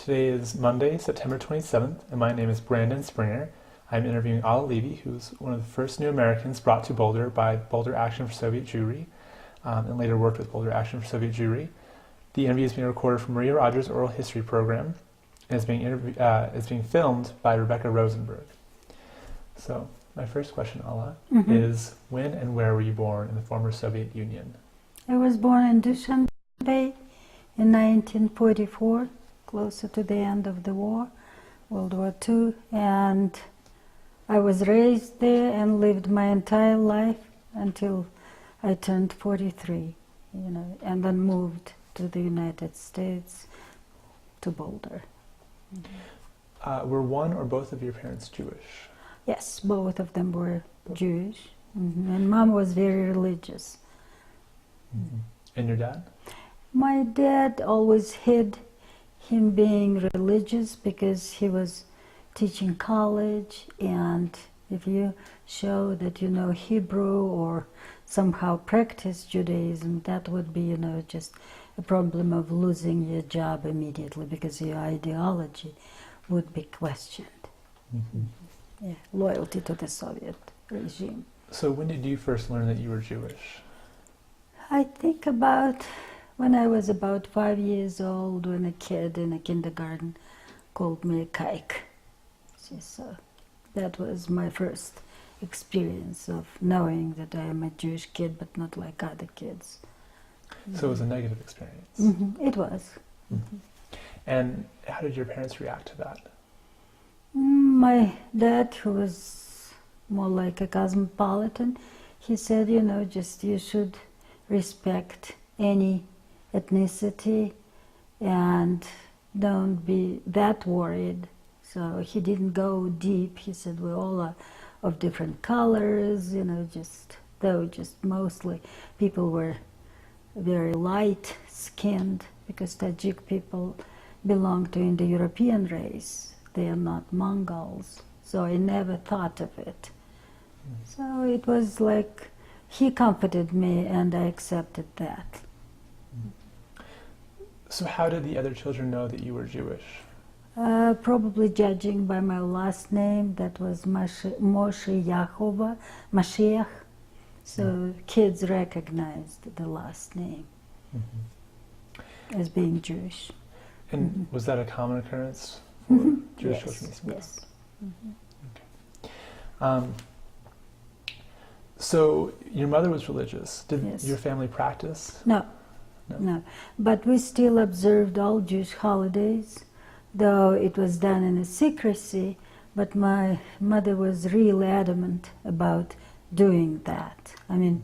Today is Monday, September 27th, and my name is Brandon Springer. I'm interviewing Alla Levy, who's one of the first new Americans brought to Boulder by Boulder Action for Soviet Jewry, and later worked with Boulder Action for Soviet Jewry. The interview is being recorded from Maria Rogers' oral history program, and is being filmed by Rebecca Rosenberg. So, my first question, Alla, is when and where were you born in the former Soviet Union? I was born in Dushanbe in 1944, closer to the end of the war, World War II, and I was raised there and lived my entire life until I turned 43, and then moved to the United States, to Boulder. Were one or both of your parents Jewish? Yes, both of them were Jewish, and Mom was very religious. And your dad? My dad always hid him being religious because he was teaching college, and if you show that you know Hebrew or somehow practice Judaism, that would be, just a problem of losing your job immediately because your ideology would be questioned. Yeah, loyalty to the Soviet regime. So when did you first learn that you were Jewish? I think when I was about 5 years old, when a kid in a kindergarten called me a kike. So that was my first experience of knowing that I am a Jewish kid, but not like other kids. So it was a negative experience? It was. And how did your parents react to that? My dad, who was more like a cosmopolitan, he said, you should respect any ethnicity and don't be that worried. So he didn't go deep. He said we all are of different colors, just mostly people were very light skinned because Tajik people belong to Indo-European race. They are not Mongols. So I never thought of it. So it was like he comforted me and I accepted that. So how did the other children know that you were Jewish? Probably judging by my last name, that was Moshe Yahova, Mashiach. So kids recognized the last name as being Jewish. And was that a common occurrence for Jewish children? Yes. Okay. So your mother was religious. Did your family practice? No. But we still observed all Jewish holidays, though it was done in a secrecy, but my mother was really adamant about doing that. I mean,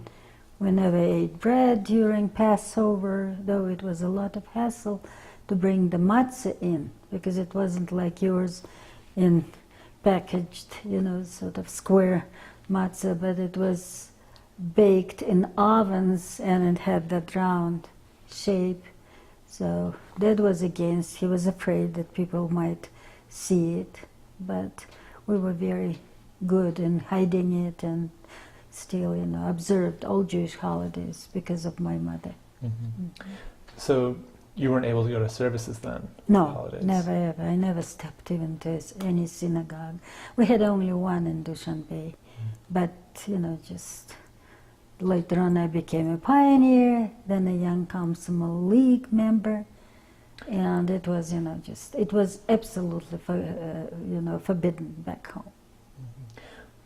we never ate bread during Passover, though it was a lot of hassle to bring the matzah in, because it wasn't like yours in packaged, sort of square matzah, but it was baked in ovens and it had that round shape. So Dad was against. He was afraid that people might see it, but we were very good in hiding it and still, observed all Jewish holidays because of my mother. So you weren't able to go to services then? No, holidays? never ever. I never stepped even to any synagogue. We had only one in Dushanbe, but just later on I became a pioneer, then a young Komsomol League member, and it was, it was absolutely, forbidden back home.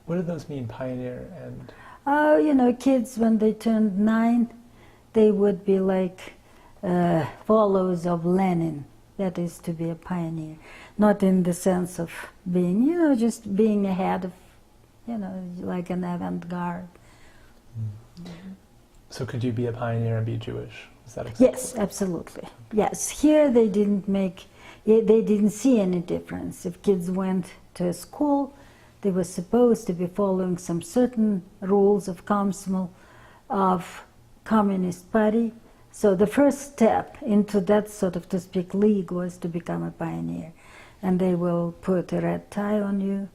What did those mean, pioneer and? Kids when they turned 9, they would be like followers of Lenin. That is to be a pioneer, not in the sense of being, just being ahead of, like an avant-garde. So could you be a pioneer and be Jewish? Is that acceptable? Yes, absolutely. Yes, here they didn't see any difference. If kids went to a school, they were supposed to be following some certain rules of Komsomol, of Communist Party. So the first step into that sort of, to speak, league was to become a pioneer. And they will put a red tie on you.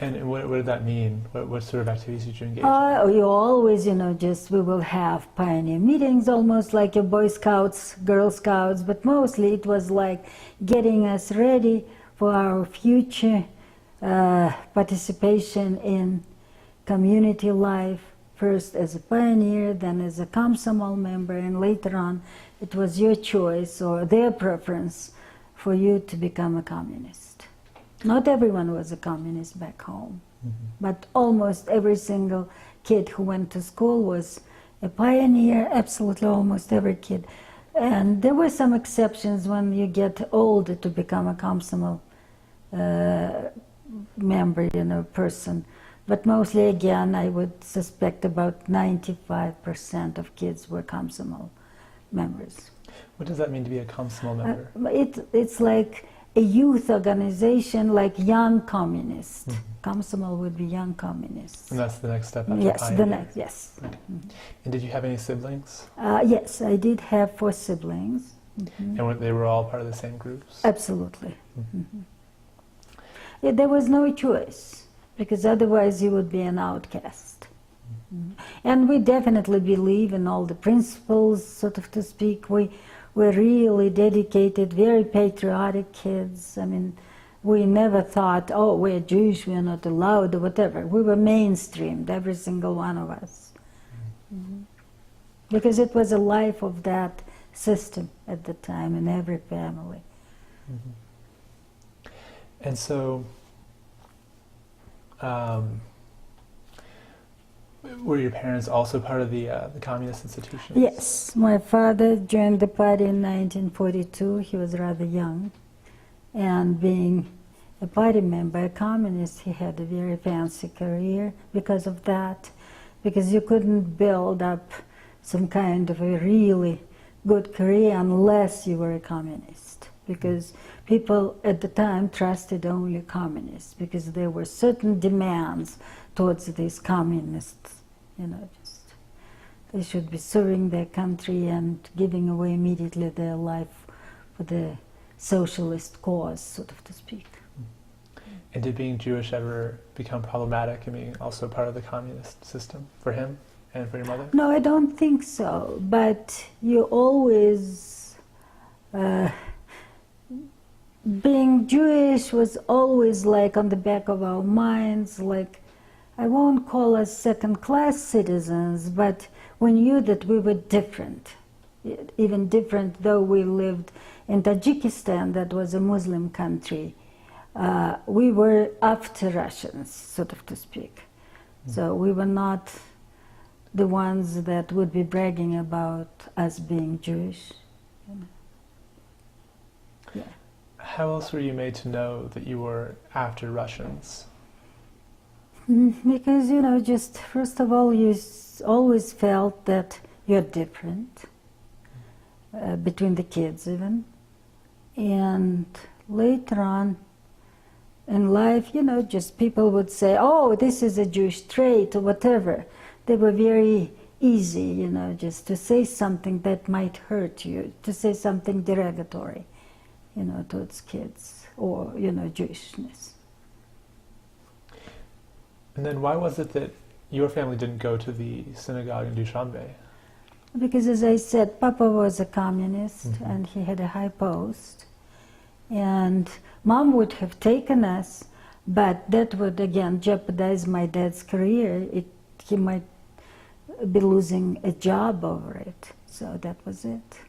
And what did that mean? What sort of activities did you engage You always, just we will have pioneer meetings, almost like a Boy Scouts, Girl Scouts, but mostly it was like getting us ready for our future participation in community life, first as a pioneer, then as a Komsomol member, and later on it was your choice or their preference for you to become a communist. Not everyone was a communist back home, but almost every single kid who went to school was a pioneer, absolutely almost every kid. And there were some exceptions when you get older to become a Komsomol member, person. But mostly, again, I would suspect about 95% of kids were Komsomol members. What does that mean to be a Komsomol member? It's like a youth organization, like young communists. Komsomol would be young communists. And that's the next step after Yes, pioneer? the next, yes. Okay. And did you have any siblings? Yes, I did have 4 siblings. And they were all part of the same groups? Absolutely. Yeah, there was no choice, because otherwise you would be an outcast. And we definitely believe in all the principles, sort of to speak. We were really dedicated, very patriotic kids. I mean, we never thought, oh, we're Jewish, we're not allowed, or whatever. We were mainstreamed, every single one of us. Because it was a life of that system at the time in every family. And so, were your parents also part of the communist institutions? Yes, my father joined the party in 1942. He was rather young, and being a party member, a communist, he had a very fancy career because of that, because you couldn't build up some kind of a really good career unless you were a communist, because people at the time trusted only communists, because there were certain demands towards these communists. Just they should be serving their country and giving away immediately their life for the socialist cause, sort of to speak. And did being Jewish ever become problematic and being also part of the communist system for him and for your mother? No, I don't think so. But you always, being Jewish was always like on the back of our minds, like, I won't call us second-class citizens, but we knew that we were different, even different though we lived in Tajikistan, that was a Muslim country. We were after Russians, sort of to speak. So we were not the ones that would be bragging about us being Jewish. Yeah. How else were you made to know that you were after Russians? Because, just first of all, you always felt that you're different, between the kids even. And later on in life, just people would say, oh, this is a Jewish trait or whatever. They were very easy, just to say something that might hurt you, to say something derogatory, towards kids or, Jewishness. And then why was it that your family didn't go to the synagogue in Dushanbe? Because, as I said, Papa was a communist and he had a high post. And Mom would have taken us, but that would again jeopardize my dad's career. He might be losing a job over it. So that was it.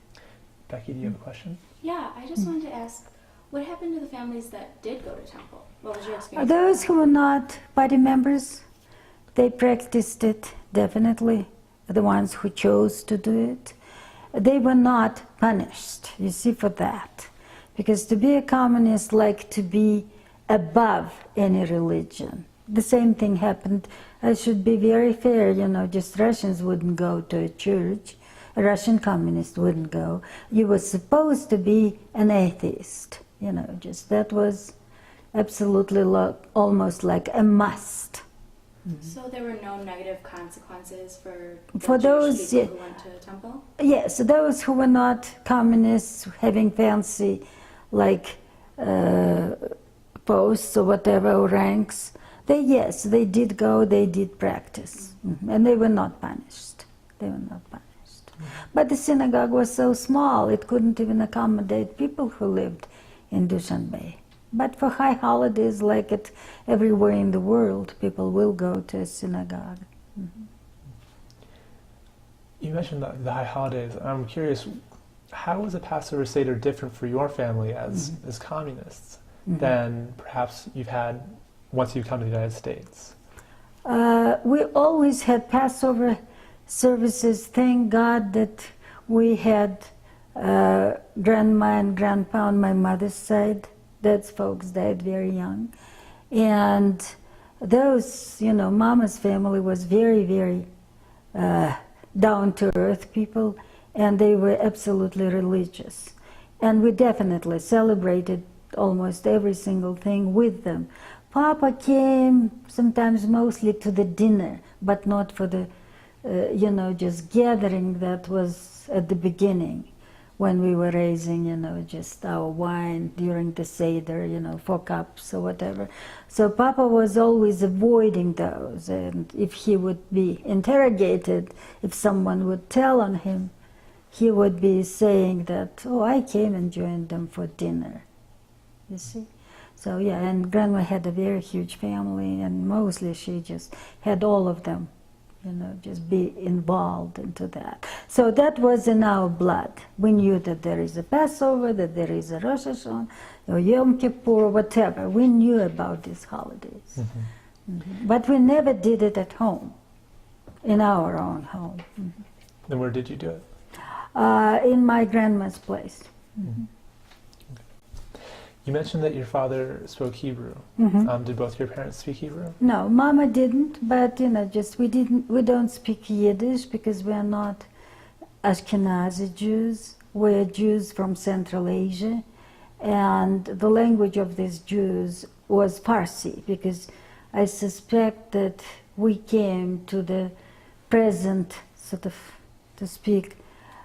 Becky, do you have a question? Yeah, I just wanted to ask, what happened to the families that did go to temple? What was your experience? Those who were not party members, they practiced it, definitely. The ones who chose to do it. They were not punished, you see, for that. Because to be a communist, like to be above any religion. The same thing happened. I should be very fair, just Russians wouldn't go to a church. A Russian communist wouldn't go. You were supposed to be an atheist, just that was absolutely almost like a must. So there were no negative consequences for those Jewish people who went to temple? Yes, those who were not communists, having fancy, like, posts or whatever, or ranks, Yes, they did go, they did practice, and they were not punished. They were not punished. But the synagogue was so small, it couldn't even accommodate people who lived in Dushanbe. But for high holidays, like it everywhere in the world, people will go to a synagogue. You mentioned the high holidays. I'm curious, how was a Passover Seder different for your family as communists than perhaps you've had once you've come to the United States? We always had Passover services. Thank God that we had grandma and grandpa on my mother's side. Those folks died very young. And those, Mama's family was very, very down-to-earth people, and they were absolutely religious. And we definitely celebrated almost every single thing with them. Papa came sometimes mostly to the dinner, but not for the, just gathering that was at the beginning when we were raising, just our wine during the Seder, 4 cups or whatever. So Papa was always avoiding those, and if he would be interrogated, if someone would tell on him, he would be saying that, oh, I came and joined them for dinner, you see? So yeah, and Grandma had a very huge family, and mostly she just had all of them, just be involved into that. So that was in our blood. We knew that there is a Passover, that there is a Rosh Hashanah, or Yom Kippur, whatever. We knew about these holidays. But we never did it at home, in our own home. Then where did you do it? In my grandma's place. You mentioned that your father spoke Hebrew. Did both your parents speak Hebrew? No, Mama didn't, but we don't speak Yiddish because we are not Ashkenazi Jews. We're Jews from Central Asia, and the language of these Jews was Farsi, because I suspect that we came to the present, sort of, to speak,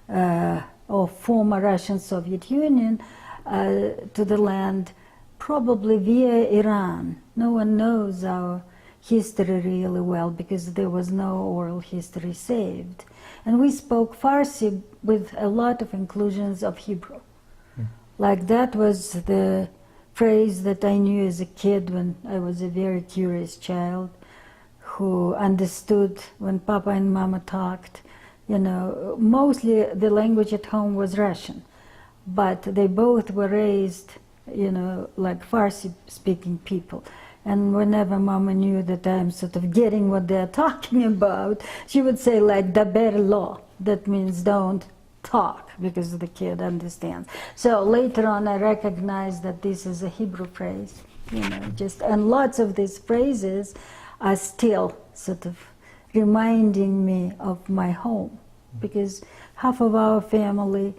of former Russian Soviet Union, to the land probably via Iran. No one knows our history really well because there was no oral history saved. And we spoke Farsi with a lot of inclusions of Hebrew. Like that was the phrase that I knew as a kid when I was a very curious child who understood when Papa and Mama talked. Mostly the language at home was Russian. But they both were raised, like Farsi-speaking people. And whenever Mama knew that I'm sort of getting what they're talking about, she would say like daber lo, that means don't talk, because the kid understands. So later on I recognized that this is a Hebrew phrase, and lots of these phrases are still sort of reminding me of my home, because half of our family,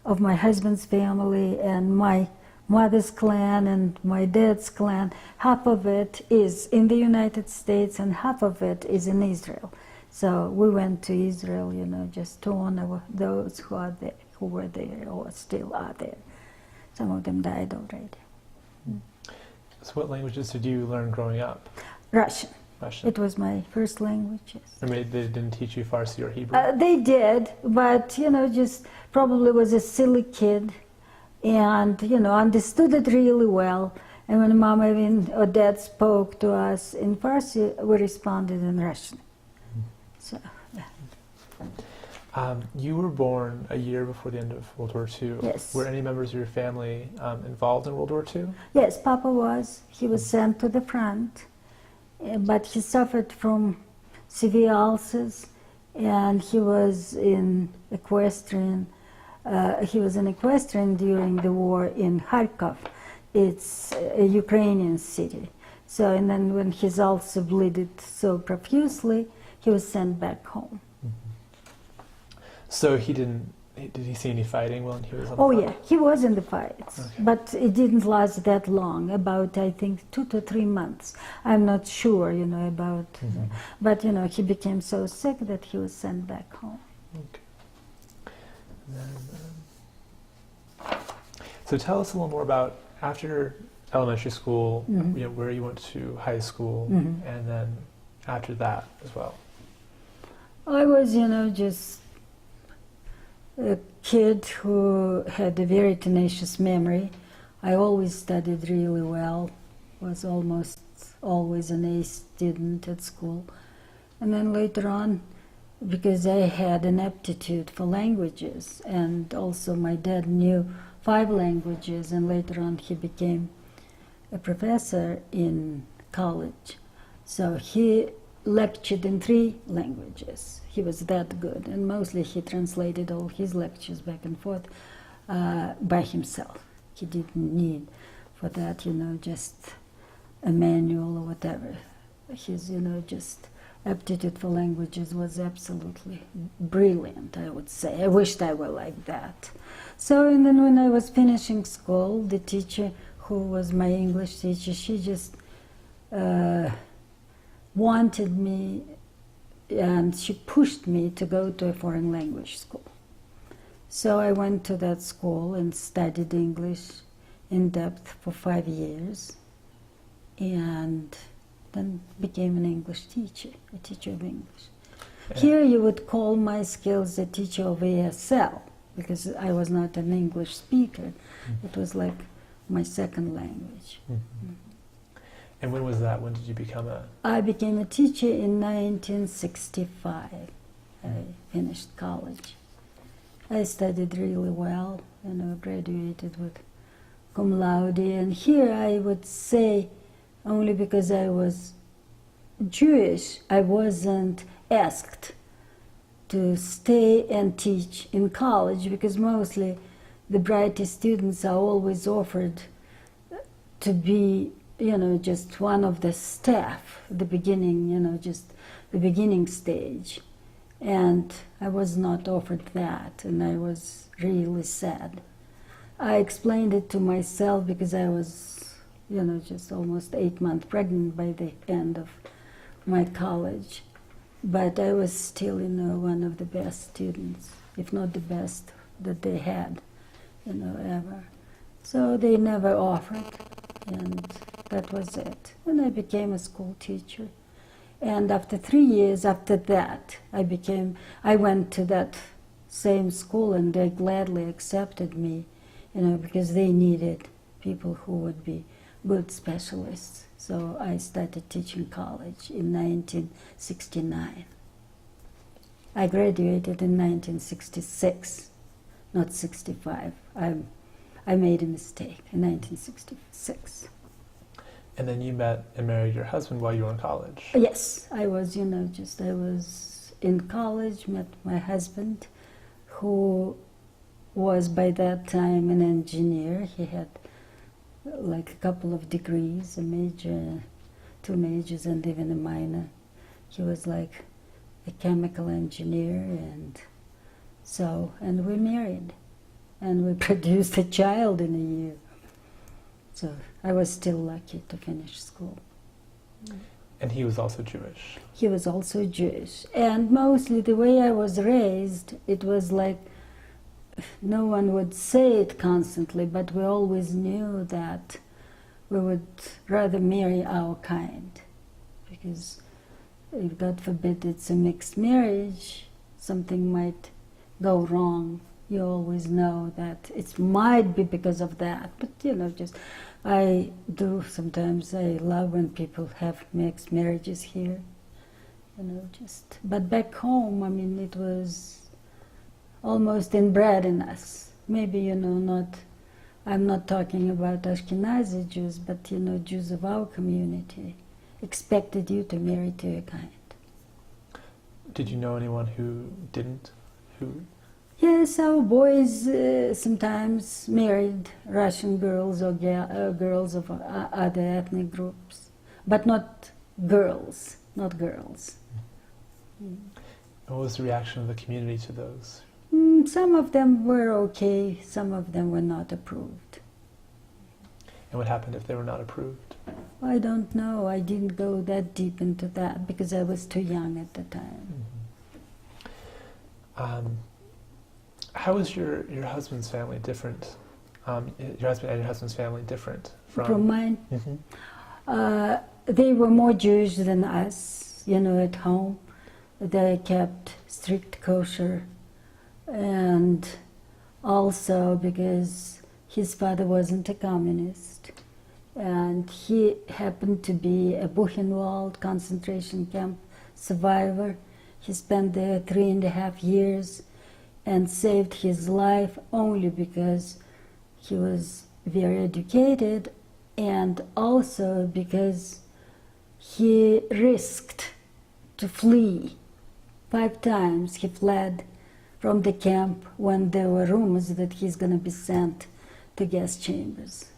of my husband's family and my mother's clan and my dad's clan, half of it is in the United States and half of it is in Israel. So we went to Israel, just to honor those who were there or still are there. Some of them died already. So what languages did you learn growing up? Russian. Russian. It was my first language, yes. Or maybe they didn't teach you Farsi or Hebrew? They did, but, just probably was a silly kid and, understood it really well. And when Mama or Dad spoke to us in Farsi, we responded in Russian. So, yeah. You were born a year before the end of World War II. Yes. Were any members of your family involved in World War II? Yes, Papa was. He was sent to the front. But he suffered from severe ulcers, and he was in equestrian. He was an equestrian during the war in Kharkov. It's a Ukrainian city. So, and then when his ulcer bleeded so profusely, he was sent back home. So did he see any fighting when he was on the Oh front? yeah, he was in the fights, Okay. but it didn't last that long, about I think 2 to 3 months. I'm not sure, about, but he became so sick that he was sent back home. Okay. And then, so tell us a little more about after elementary school, Mhm. where you went to high school, Mhm. and then after that as well. I was, just a kid who had a very tenacious memory. I always studied really well, was almost always an A student at school. And then later on, because I had an aptitude for languages, and also my dad knew 5 languages, and later on he became a professor in college. So he lectured in 3 languages. He was that good, and mostly he translated all his lectures back and forth by himself. He didn't need for that, just a manual or whatever. His, just aptitude for languages was absolutely brilliant, I would say. I wished I were like that. So, and then when I was finishing school, the teacher who was my English teacher, she just wanted me, and she pushed me to go to a foreign language school. So I went to that school and studied English in depth for 5 years, and then became an English teacher, a teacher of English. Yeah. Here you would call my skills a teacher of ASL, because I was not an English speaker. It was like my second language. And when was that? When did you become a... I became a teacher in 1965. I finished college. I studied really well, graduated with cum laude. And here I would say, only because I was Jewish, I wasn't asked to stay and teach in college, because mostly the brightest students are always offered to be, just one of the staff, the beginning, just the beginning stage. And I was not offered that, and I was really sad. I explained it to myself because I was, just almost 8 months pregnant by the end of my college. But I was still, one of the best students, if not the best that they had, ever. So they never offered, and that was it. And I became a school teacher. And after 3 years after that, I went to that same school, and they gladly accepted me, because they needed people who would be good specialists. So I started teaching college in 1969. I graduated in 1966, not 65. I made a mistake in 1966. And then you met and married your husband while you were in college. Yes, I was, I was in college, met my husband, who was by that time an engineer. He had like a couple of degrees, a major, 2 majors, and even a minor. He was like a chemical engineer, and we married, and we produced a child in a year. So I was still lucky to finish school. And he was also Jewish. He was also Jewish. And mostly the way I was raised, it was like, no one would say it constantly, but we always knew that we would rather marry our kind. Because if, God forbid, it's a mixed marriage, something might go wrong. You always know that it might be because of that. But, I do sometimes, I love when people have mixed marriages here. But back home, it was almost inbred in us. Maybe, I'm not talking about Ashkenazi Jews, but, Jews of our community expected you to marry to your kind. Did you know anyone who didn't? Yes, our boys sometimes married Russian girls or girls of other ethnic groups, but not girls, not girls. What was the reaction of the community to those? Some of them were okay, some of them were not approved. And what happened if they were not approved? I don't know. I didn't go that deep into that because I was too young at the time. How was your husband's family different your husband and your husband's family different From mine. Mhm. They were more Jewish than us, at home. They kept strict kosher, and also because his father wasn't a communist, and he happened to be a Buchenwald concentration camp survivor. He spent there 3.5 years and saved his life only because he was very educated, and also because he risked to flee. 5 times he fled from the camp when there were rumors that he's going to be sent to gas chambers.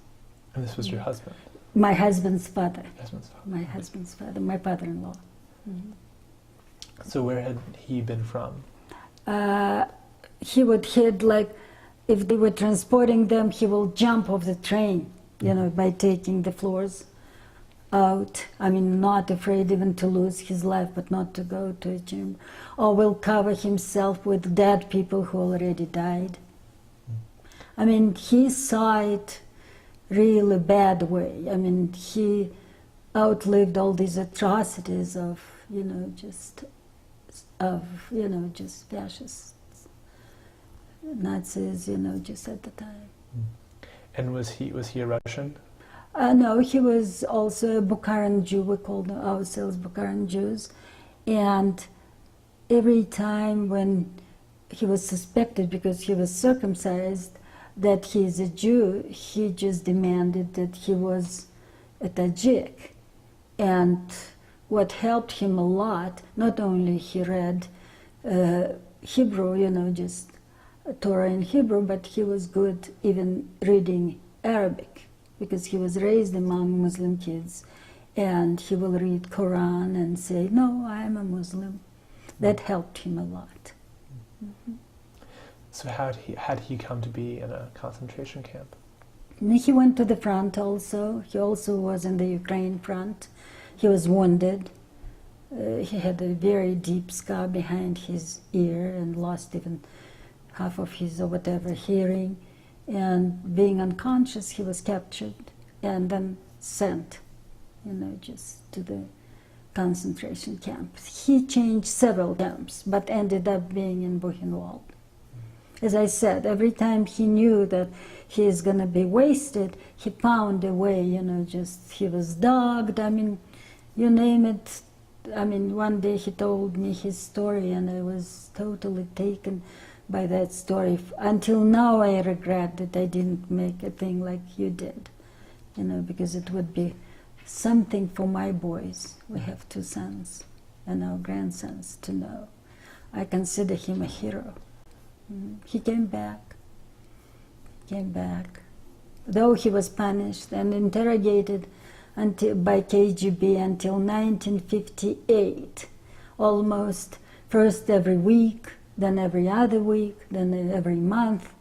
And this was your husband? My husband's father. Husband's father. My husband's father, my father-in-law. So where had he been from? He would hid, like, if they were transporting them, he will jump off the train, by taking the floors out. I mean, not afraid even to lose his life, but not to go to a chamber. Or will cover himself with dead people who already died. I mean, he saw it really bad way. I mean, he outlived all these atrocities of, just fascists, Nazis, just at the time. And was he a Russian? No, he was also a Bukharan Jew. We called ourselves Bukharan Jews. And every time when he was suspected, because he was circumcised, that he is a Jew, he just demanded that he was a Tajik. And what helped him a lot, not only he read Hebrew, just Torah in Hebrew, but he was good even reading Arabic, because he was raised among Muslim kids, and he will read Quran and say, "No, I am a Muslim." That helped him a lot. So how had he come to be in a concentration camp? And he went to the front also. He also was in the Ukraine front. He was wounded. He had a very deep scar behind his ear and lost even half of his or whatever hearing. And being unconscious, he was captured and then sent, just to the concentration camp. He changed several camps, but ended up being in Buchenwald. As I said, every time he knew that he is going to be wasted, he found a way, he was dogged, I mean, you name it. I mean, one day he told me his story, and I was totally taken by that story. Until now, I regret that I didn't make a thing like you did, because it would be something for my boys. We have 2 sons and our grandsons to know. I consider him a hero. He came back. Though he was punished and interrogated by KGB until 1958, almost first every week, then every other week, then every month.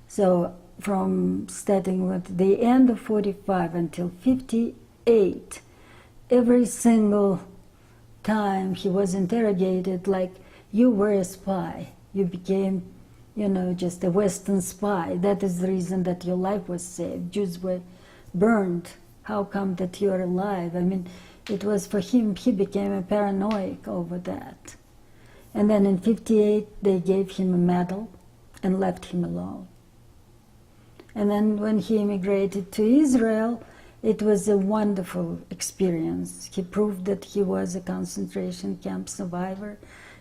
So from starting with the end of 45 until 58, every single time he was interrogated, like, you were a spy. You became, just a Western spy. That is the reason that your life was saved. Jews were burned. How come that you're alive? I mean, it was for him, he became a paranoid over that. And then in 58, they gave him a medal and left him alone. And then when he immigrated to Israel, it was a wonderful experience. He proved that he was a concentration camp survivor.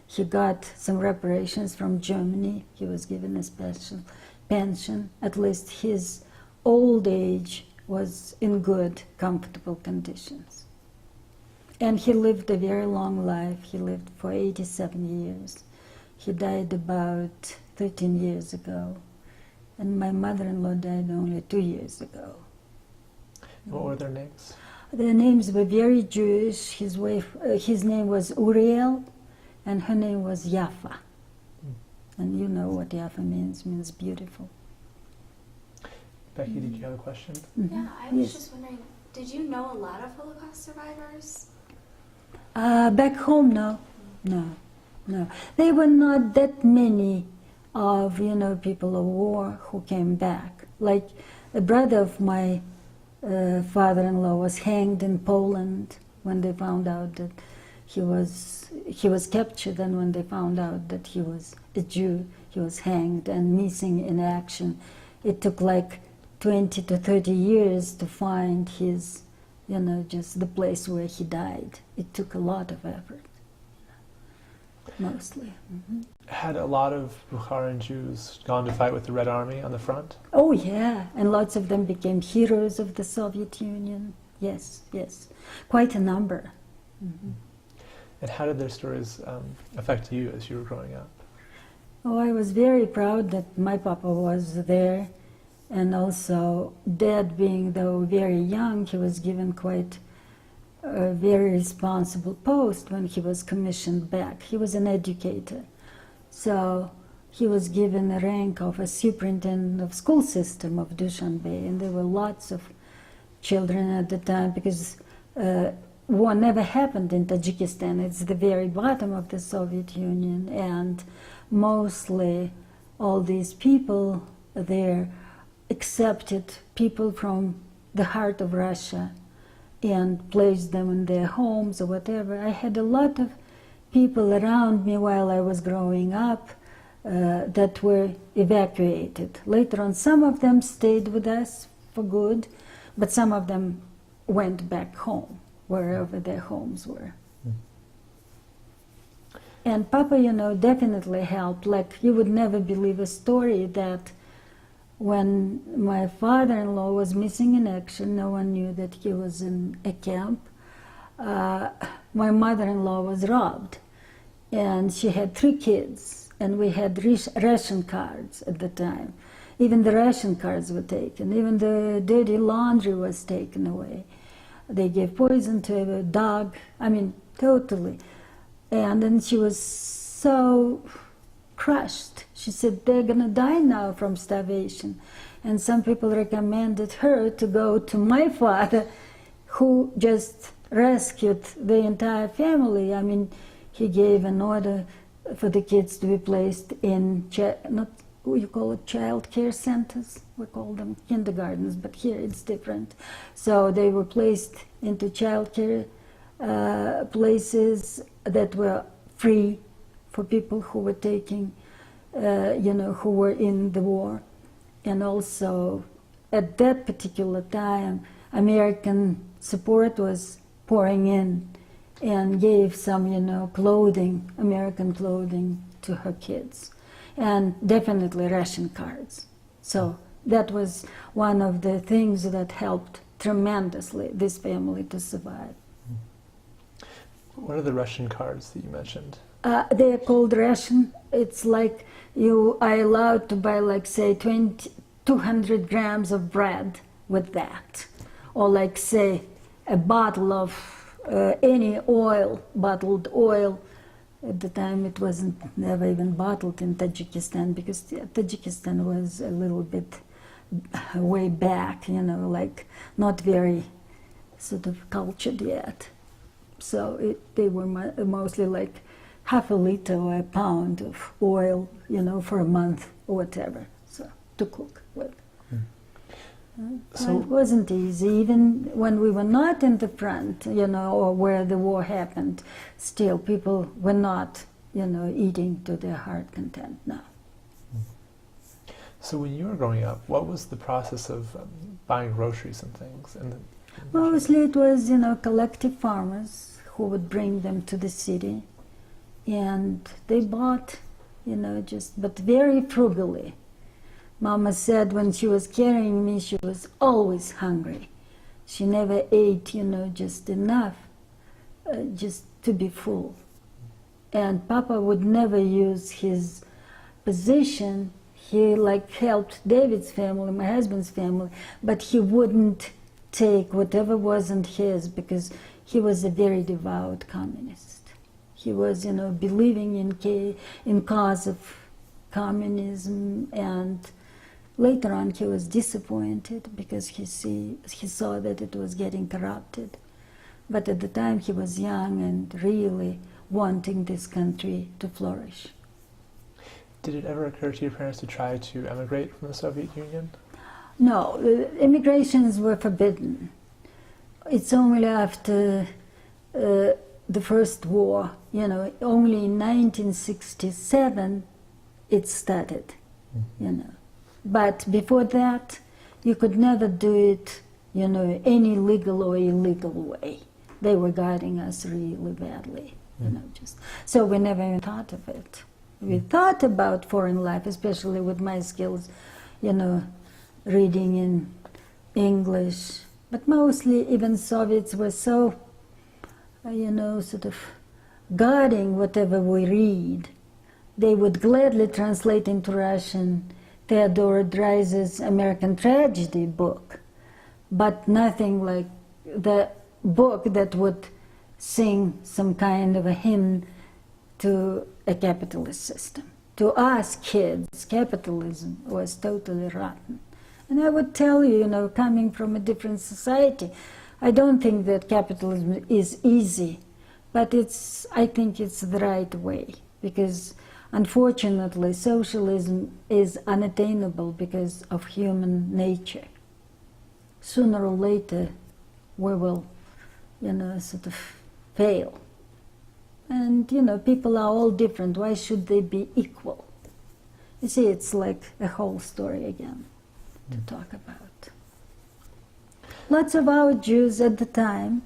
He got some reparations from Germany. He was given a special pension. At least his old age was in good, comfortable conditions. And he lived a very long life. He lived for 87 years. He died about 13 years ago. And my mother-in-law died only 2 years ago. What were their names? Their names were very Jewish. His name was Uriel, and her name was Yafa. And you know what Yafa means beautiful. Becky, did you have a question? Yeah, I was just wondering, did you know a lot of Holocaust survivors? Back home, no. There were not that many of, people of war who came back. Like a brother of my father-in-law was hanged in Poland when they found out that he was captured, and when they found out that he was a Jew, he was hanged and missing in action. It took like 20 to 30 years to find his, just the place where he died. It took a lot of effort, mostly. Mm-hmm. Had a lot of Bukharan Jews gone to fight with the Red Army on the front? Oh yeah, and lots of them became heroes of the Soviet Union. Yes, yes, quite a number. Mm-hmm. And how did their stories affect you as you were growing up? Oh, I was very proud that my papa was there, and also Dad, being though very young, he was given quite a very responsible post when he was commissioned back. He was an educator, so he was given the rank of a superintendent of school system of Dushanbe, and there were lots of children at the time, because war never happened in Tajikistan. It's the very bottom of the Soviet Union, and mostly all these people there accepted people from the heart of Russia and placed them in their homes or whatever. I had a lot of people around me while I was growing up that were evacuated. Later on, some of them stayed with us for good, but some of them went back home, wherever their homes were. And Papa, definitely helped. Like, you would never believe a story that when my father-in-law was missing in action, no one knew that he was in a camp. My mother-in-law was robbed, and she had 3 kids, and we had ration cards at the time. Even the ration cards were taken. Even the dirty laundry was taken away. They gave poison to a dog. I mean, totally. And then she was so crushed. She said, they're gonna die now from starvation. And some people recommended her to go to my father, who just rescued the entire family. I mean, he gave an order for the kids to be placed in, not what you call it, child care centers. We call them kindergartens, but here it's different. So they were placed into child care places that were free for people who were taking, who were in the war. And also, at that particular time, American support was pouring in and gave some, clothing, American clothing to her kids. And definitely ration cards. So that was one of the things that helped tremendously this family to survive. What are the ration cards that you mentioned? They are called ration. It's like you are allowed to buy, like, say, 200 grams of bread with that. Or, like, say, a bottle of any oil, bottled oil. At the time it wasn't never even bottled in Tajikistan, because Tajikistan was a little bit way back, like not very sort of cultured yet. So they were mostly like half a liter or a pound of oil, for a month or whatever, so to cook with. So it wasn't easy, even when we were not in the front, or where the war happened. Still, people were not, eating to their heart content now. So when you were growing up, what was the process of buying groceries and things? Mostly it was, collective farmers who would bring them to the city, and they bought, but very frugally. Mama said when she was carrying me, she was always hungry. She never ate, just enough, just to be full. And Papa would never use his position. He helped David's family, my husband's family, but he wouldn't take whatever wasn't his, because he was a very devout communist. He was, believing in cause of communism, and later on he was disappointed because he saw that it was getting corrupted. But at the time he was young and really wanting this country to flourish. Did it ever occur to your parents to try to emigrate from the Soviet Union? No, immigrations were forbidden. It's only after the First War, only in 1967 it started, But before that, you could never do it, any legal or illegal way. They were guiding us really badly, So we never even thought of it. We thought about foreign life, especially with my skills, reading in English. But mostly even Soviets were so, sort of guarding whatever we read. They would gladly translate into Russian Theodore Dreiser's American Tragedy book, but nothing like the book that would sing some kind of a hymn to a capitalist system. To us kids, capitalism was totally rotten. And I would tell you, coming from a different society, I don't think that capitalism is easy, but I think it's the right way, because unfortunately socialism is unattainable because of human nature. Sooner or later we will, sort of fail. And, people are all different. Why should they be equal? You see, it's like a whole story again to talk about. Lots of our Jews at the time,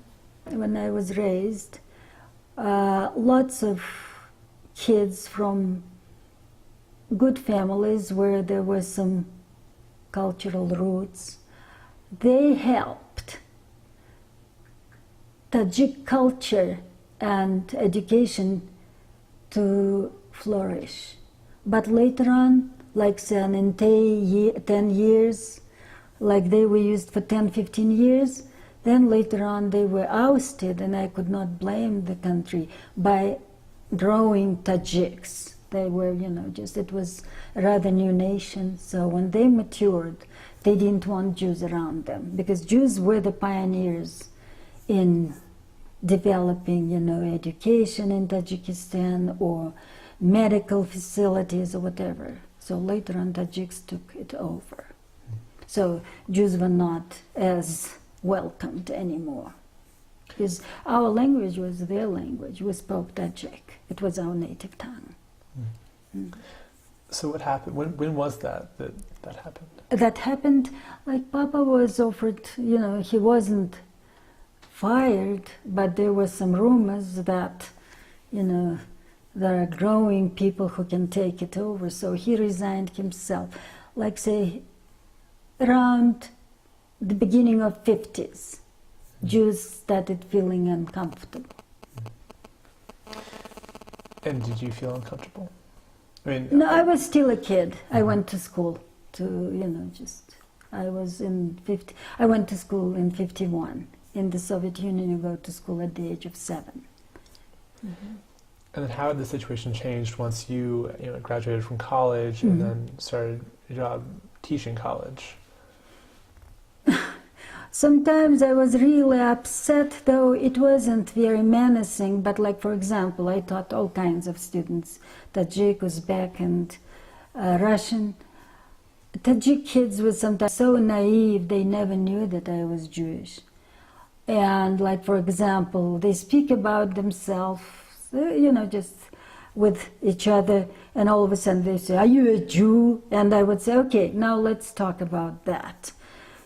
when I was raised, lots of kids from good families where there were some cultural roots, they helped Tajik culture and education to flourish. But later on, like say in 10 years, like they were used for 10, 15 years, then later on they were ousted, and I could not blame the country by growing Tajiks. They were, it was a rather new nation, so when they matured, they didn't want Jews around them, because Jews were the pioneers in developing, education in Tajikistan or medical facilities or whatever. So later on, Tajiks took it over. So Jews were not as welcomed anymore, because our language was their language. We spoke Tajik. It was our native tongue. So what happened? When was that happened? That happened, like Papa was offered, he wasn't fired, but there were some rumors that, there are growing people who can take it over. So he resigned himself, like say, around the beginning of 50s. Jews started feeling uncomfortable. And did you feel uncomfortable? No, I was still a kid. I went to school I went to school in 51. In the Soviet Union, you go to school at the age of 7. And then how had the situation changed once you graduated from college and then started your job teaching college? Sometimes I was really upset, though it wasn't very menacing, but like, for example, I taught all kinds of students, Tajik, Uzbek, and Russian. Tajik kids were sometimes so naive, they never knew that I was Jewish. And like, for example, they speak about themselves, just with each other, and all of a sudden they say, "Are you a Jew?" And I would say, "Okay, now let's talk about that.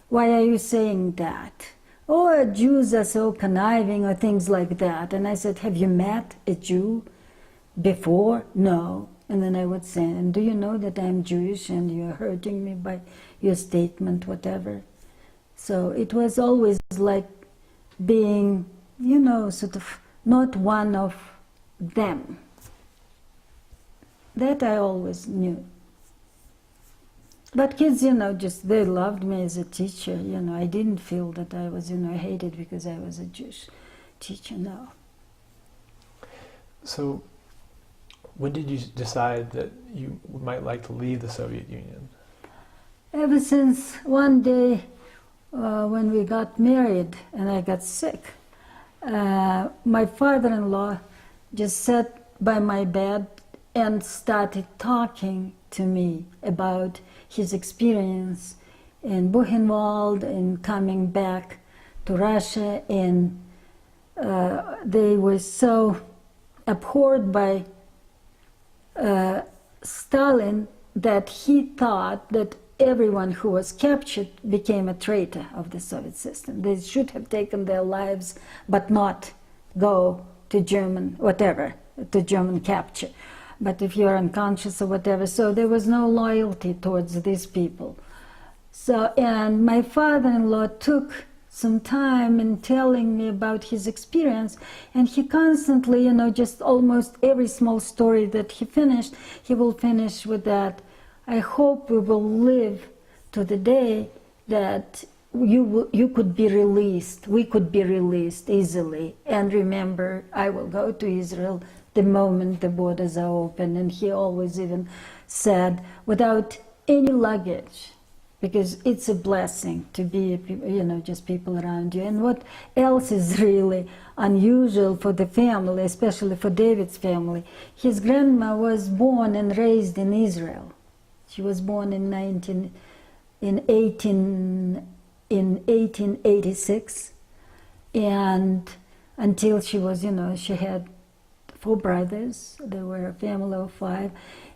Why are you saying that?" "Oh, Jews are so conniving," or things like that. And I said, "Have you met a Jew before?" "No." And then I would say, "And do you know that I'm Jewish and you're hurting me by your statement, whatever?" So it was always like being, sort of not one of them. That I always knew. But kids, they loved me as a teacher. I didn't feel that I was, hated because I was a Jewish teacher, no. So when did you decide that you might like to leave the Soviet Union? Ever since one day when we got married and I got sick, my father-in-law just sat by my bed and started talking to me about his experience in Buchenwald and coming back to Russia, and they were so abhorred by Stalin that he thought that everyone who was captured became a traitor of the Soviet system. They should have taken their lives, but not go to German, whatever, to German capture. But if you're unconscious or whatever, so there was no loyalty towards these people. So, and my father-in-law took some time in telling me about his experience, and he constantly, you know, just almost every small story that he finished, he will finish with that, I hope we will live to the day that you could be released, we could be released easily, and remember, I will go to Israel the moment the borders are open. And he always even said, without any luggage, because it's a blessing to be, you know, just people around you. And what else is really unusual for the family, especially for David's family, his grandma was born and raised in Israel. She was born in 1886, and until she was, you know, she had 4 brothers. They were a family of 5,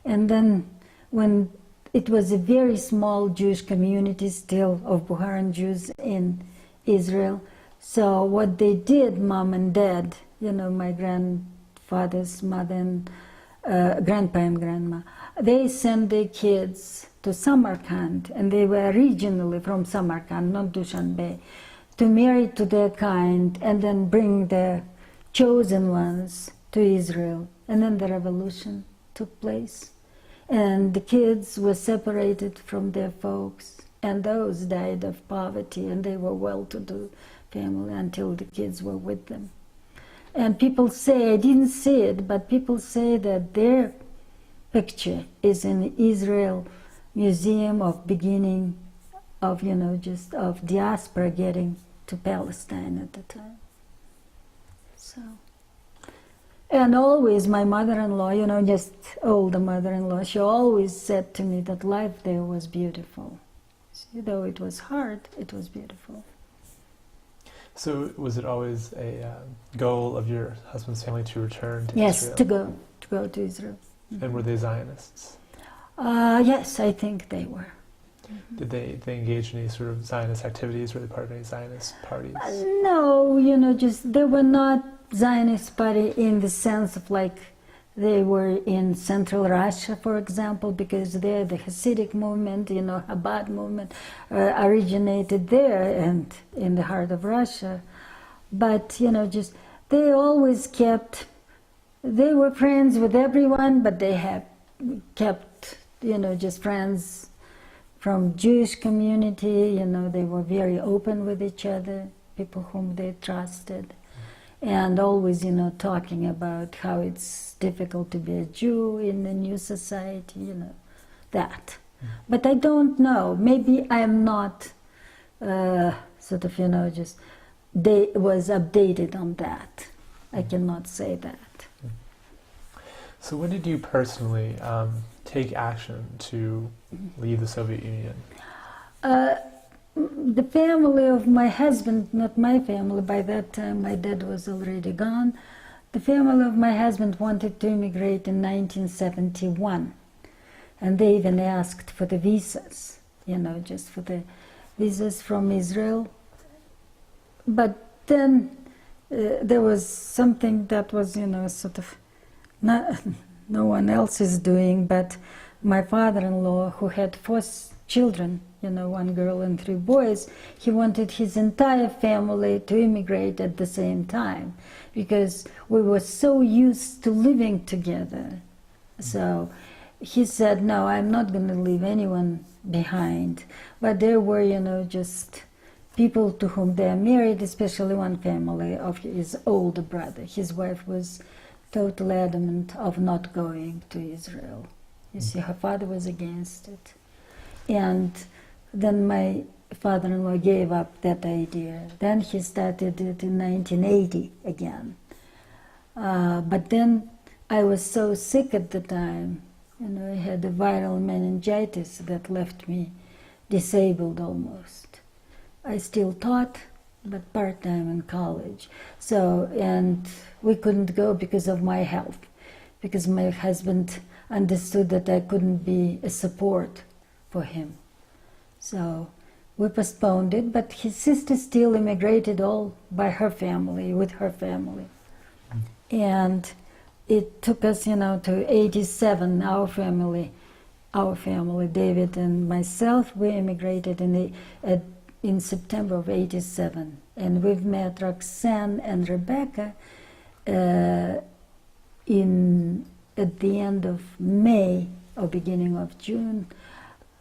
and then when it was a very small Jewish community still of Bukharan Jews in Israel. So what they did, mom and dad, you know, my grandfather's mother and grandpa and grandma, they sent their kids to Samarkand, and they were originally from Samarkand, not Dushanbe, to marry to their kind and then bring their chosen ones to Israel. And then the revolution took place. And the kids were separated from their folks, and those died of poverty, and they were well-to-do family until the kids were with them. And people say, I didn't see it, but people say that their picture is in Israel Museum of beginning of, you know, just of diaspora getting to Palestine at the time. So. And always my mother-in-law, you know, just older mother-in-law, she always said to me that life there was beautiful. So, though it was hard, it was beautiful. So was it always a goal of your husband's family to return to yes, Israel? to go to Israel. Mm-hmm. And were they Zionists? Yes, I think they were. Mm-hmm. Did they engage in any sort of Zionist activities? Were they part of any Zionist parties? No, you know, just they were not Zionist party in the sense of like they were in Central Russia, for example, because there the Hasidic movement, you know, Chabad movement originated there and in the heart of Russia. But, you know, just they always kept, they were friends with everyone, but they have kept, you know, just friends from Jewish community, you know, they were very open with each other, people whom they trusted. And always, you know, talking about how it's difficult to be a Jew in the new society, you know, that. But I don't know, maybe I'm not sort of, you know, just was updated on that. I cannot say that. So when did you personally take action to leave the Soviet Union? The family of my husband, not my family, by that time my dad was already gone. The family of my husband wanted to immigrate in 1971. And they even asked for the visas, you know, just for the visas from Israel. But then there was something that was, you know, sort of no one else is doing, but my father-in-law, who had 4 children, you know, 1 girl and 3 boys, he wanted his entire family to immigrate at the same time because we were so used to living together. So he said, no, I'm not going to leave anyone behind. But there were, you know, just people to whom they are married, especially one family of his older brother. His wife was totally adamant of not going to Israel. You see, her father was against it. And then my father-in-law gave up that idea. Then he started it in 1980 again. But then I was so sick at the time, you know, I had a viral meningitis that left me disabled almost. I still taught, but part-time in college. So, and we couldn't go because of my health, because my husband understood that I couldn't be a support for him. So we postponed it, but his sister still immigrated all by her family, with her family. And it took us, to 87, our family, David and myself, we immigrated in September of 87. And we've met Roxanne and Rebecca at the end of May or beginning of June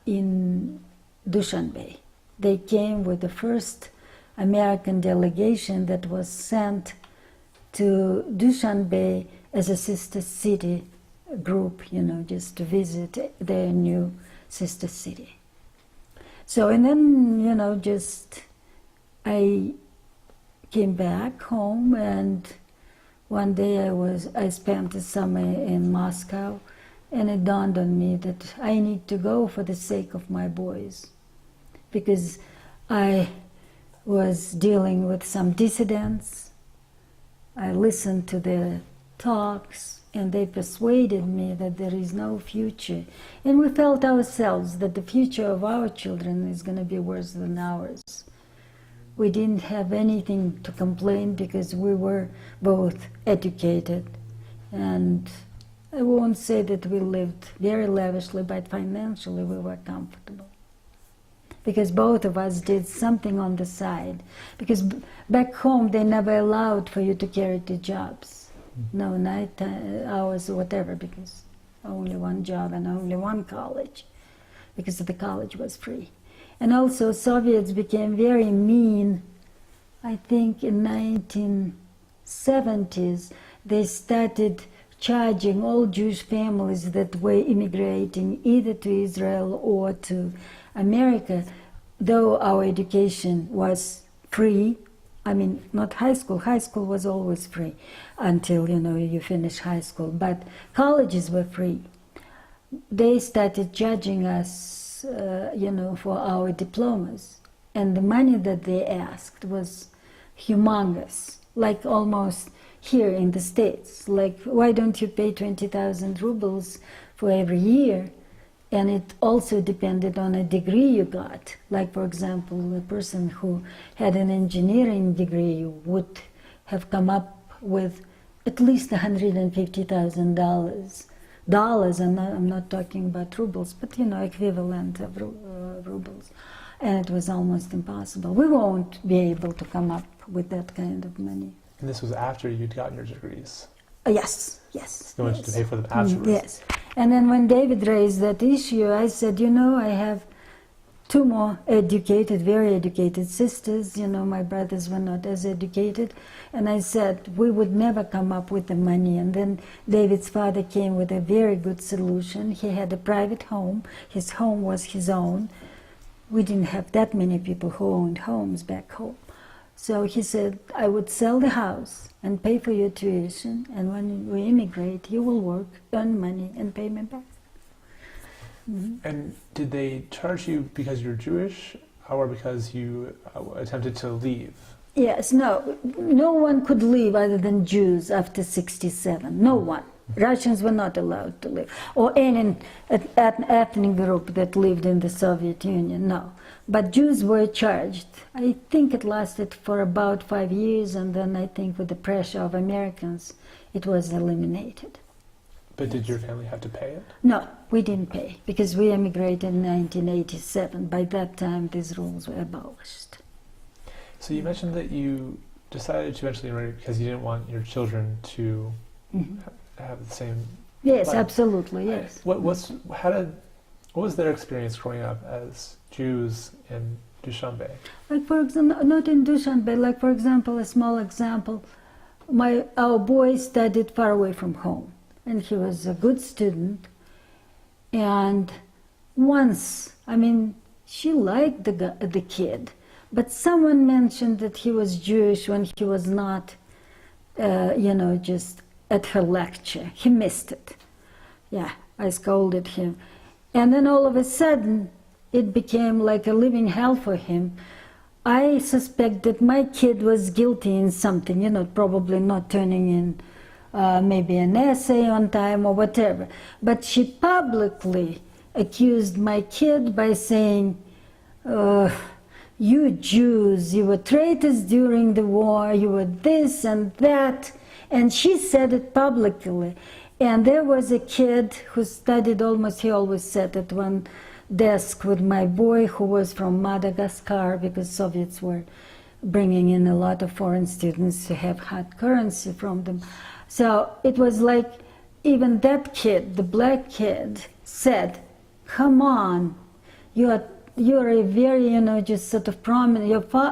in Dushanbe. They came with the first American delegation that was sent to Dushanbe as a sister city group, just to visit their new sister city. So, and then, I came back home, and one day I spent the summer in Moscow, and it dawned on me that I need to go for the sake of my boys, because I was dealing with some dissidents. I listened to their talks, and they persuaded me that there is no future. And we felt ourselves that the future of our children is going to be worse than ours. We didn't have anything to complain because we were both educated. And I won't say that we lived very lavishly, but financially we were comfortable. Because both of us did something on the side. Because back home they never allowed for you to carry two jobs. No night hours or whatever, because only one job and only one college, because the college was free. And also Soviets became very mean. I think in 1970s they started charging all Jewish families that were immigrating either to Israel or to America, though our education was free. I mean, not high school. High school was always free until, you finish high school. But colleges were free. They started judging us, for our diplomas. And the money that they asked was humongous, like almost here in the States. Like, why don't you pay 20,000 rubles for every year? And it also depended on a degree you got. Like, for example, a person who had an engineering degree would have come up with at least $150,000. I'm not talking about rubles, but equivalent of rubles. And it was almost impossible. We won't be able to come up with that kind of money. And this was after you'd gotten your degrees? Yes. You wanted to pay for them afterwards? Yes. And then when David raised that issue, I said, I have two more very educated sisters. My brothers were not as educated. And I said, we would never come up with the money. And then David's father came with a very good solution. He had a private home. His home was his own. We didn't have that many people who owned homes back home. So he said, I would sell the house and pay for your tuition, and when we immigrate, you will work, earn money, and pay me back. Mm-hmm. And did they charge you because you're Jewish, or because you attempted to leave? Yes, no one could leave other than Jews after 67, no one. Russians were not allowed to live, or any ethnic group that lived in the Soviet Union, no. But Jews were charged. I think it lasted for about 5 years, and then I think with the pressure of Americans, it was eliminated. But did your family have to pay it? No, we didn't pay, because we immigrated in 1987. By that time, these rules were abolished. So you mentioned that you decided to eventually immigrate because you didn't want your children to have the same Yes, life. Absolutely, yes. What was their experience growing up as Jews in Dushanbe? Like, for example, not in Dushanbe, like, for example, a small example, our boy studied far away from home, and he was a good student. And once, she liked the kid, but someone mentioned that he was Jewish when he was not, just at her lecture. He missed it. Yeah, I scolded him. And then all of a sudden, it became like a living hell for him. I suspect that my kid was guilty in something, you know, probably not turning in maybe an essay on time or whatever. But she publicly accused my kid by saying, you Jews, you were traitors during the war, you were this and that. And she said it publicly. And there was a kid who studied almost, he always sat at one desk with my boy who was from Madagascar, because Soviets were bringing in a lot of foreign students to have hard currency from them. So it was like, even that kid, the black kid, said, come on, you're a very, you know, just sort of prominent,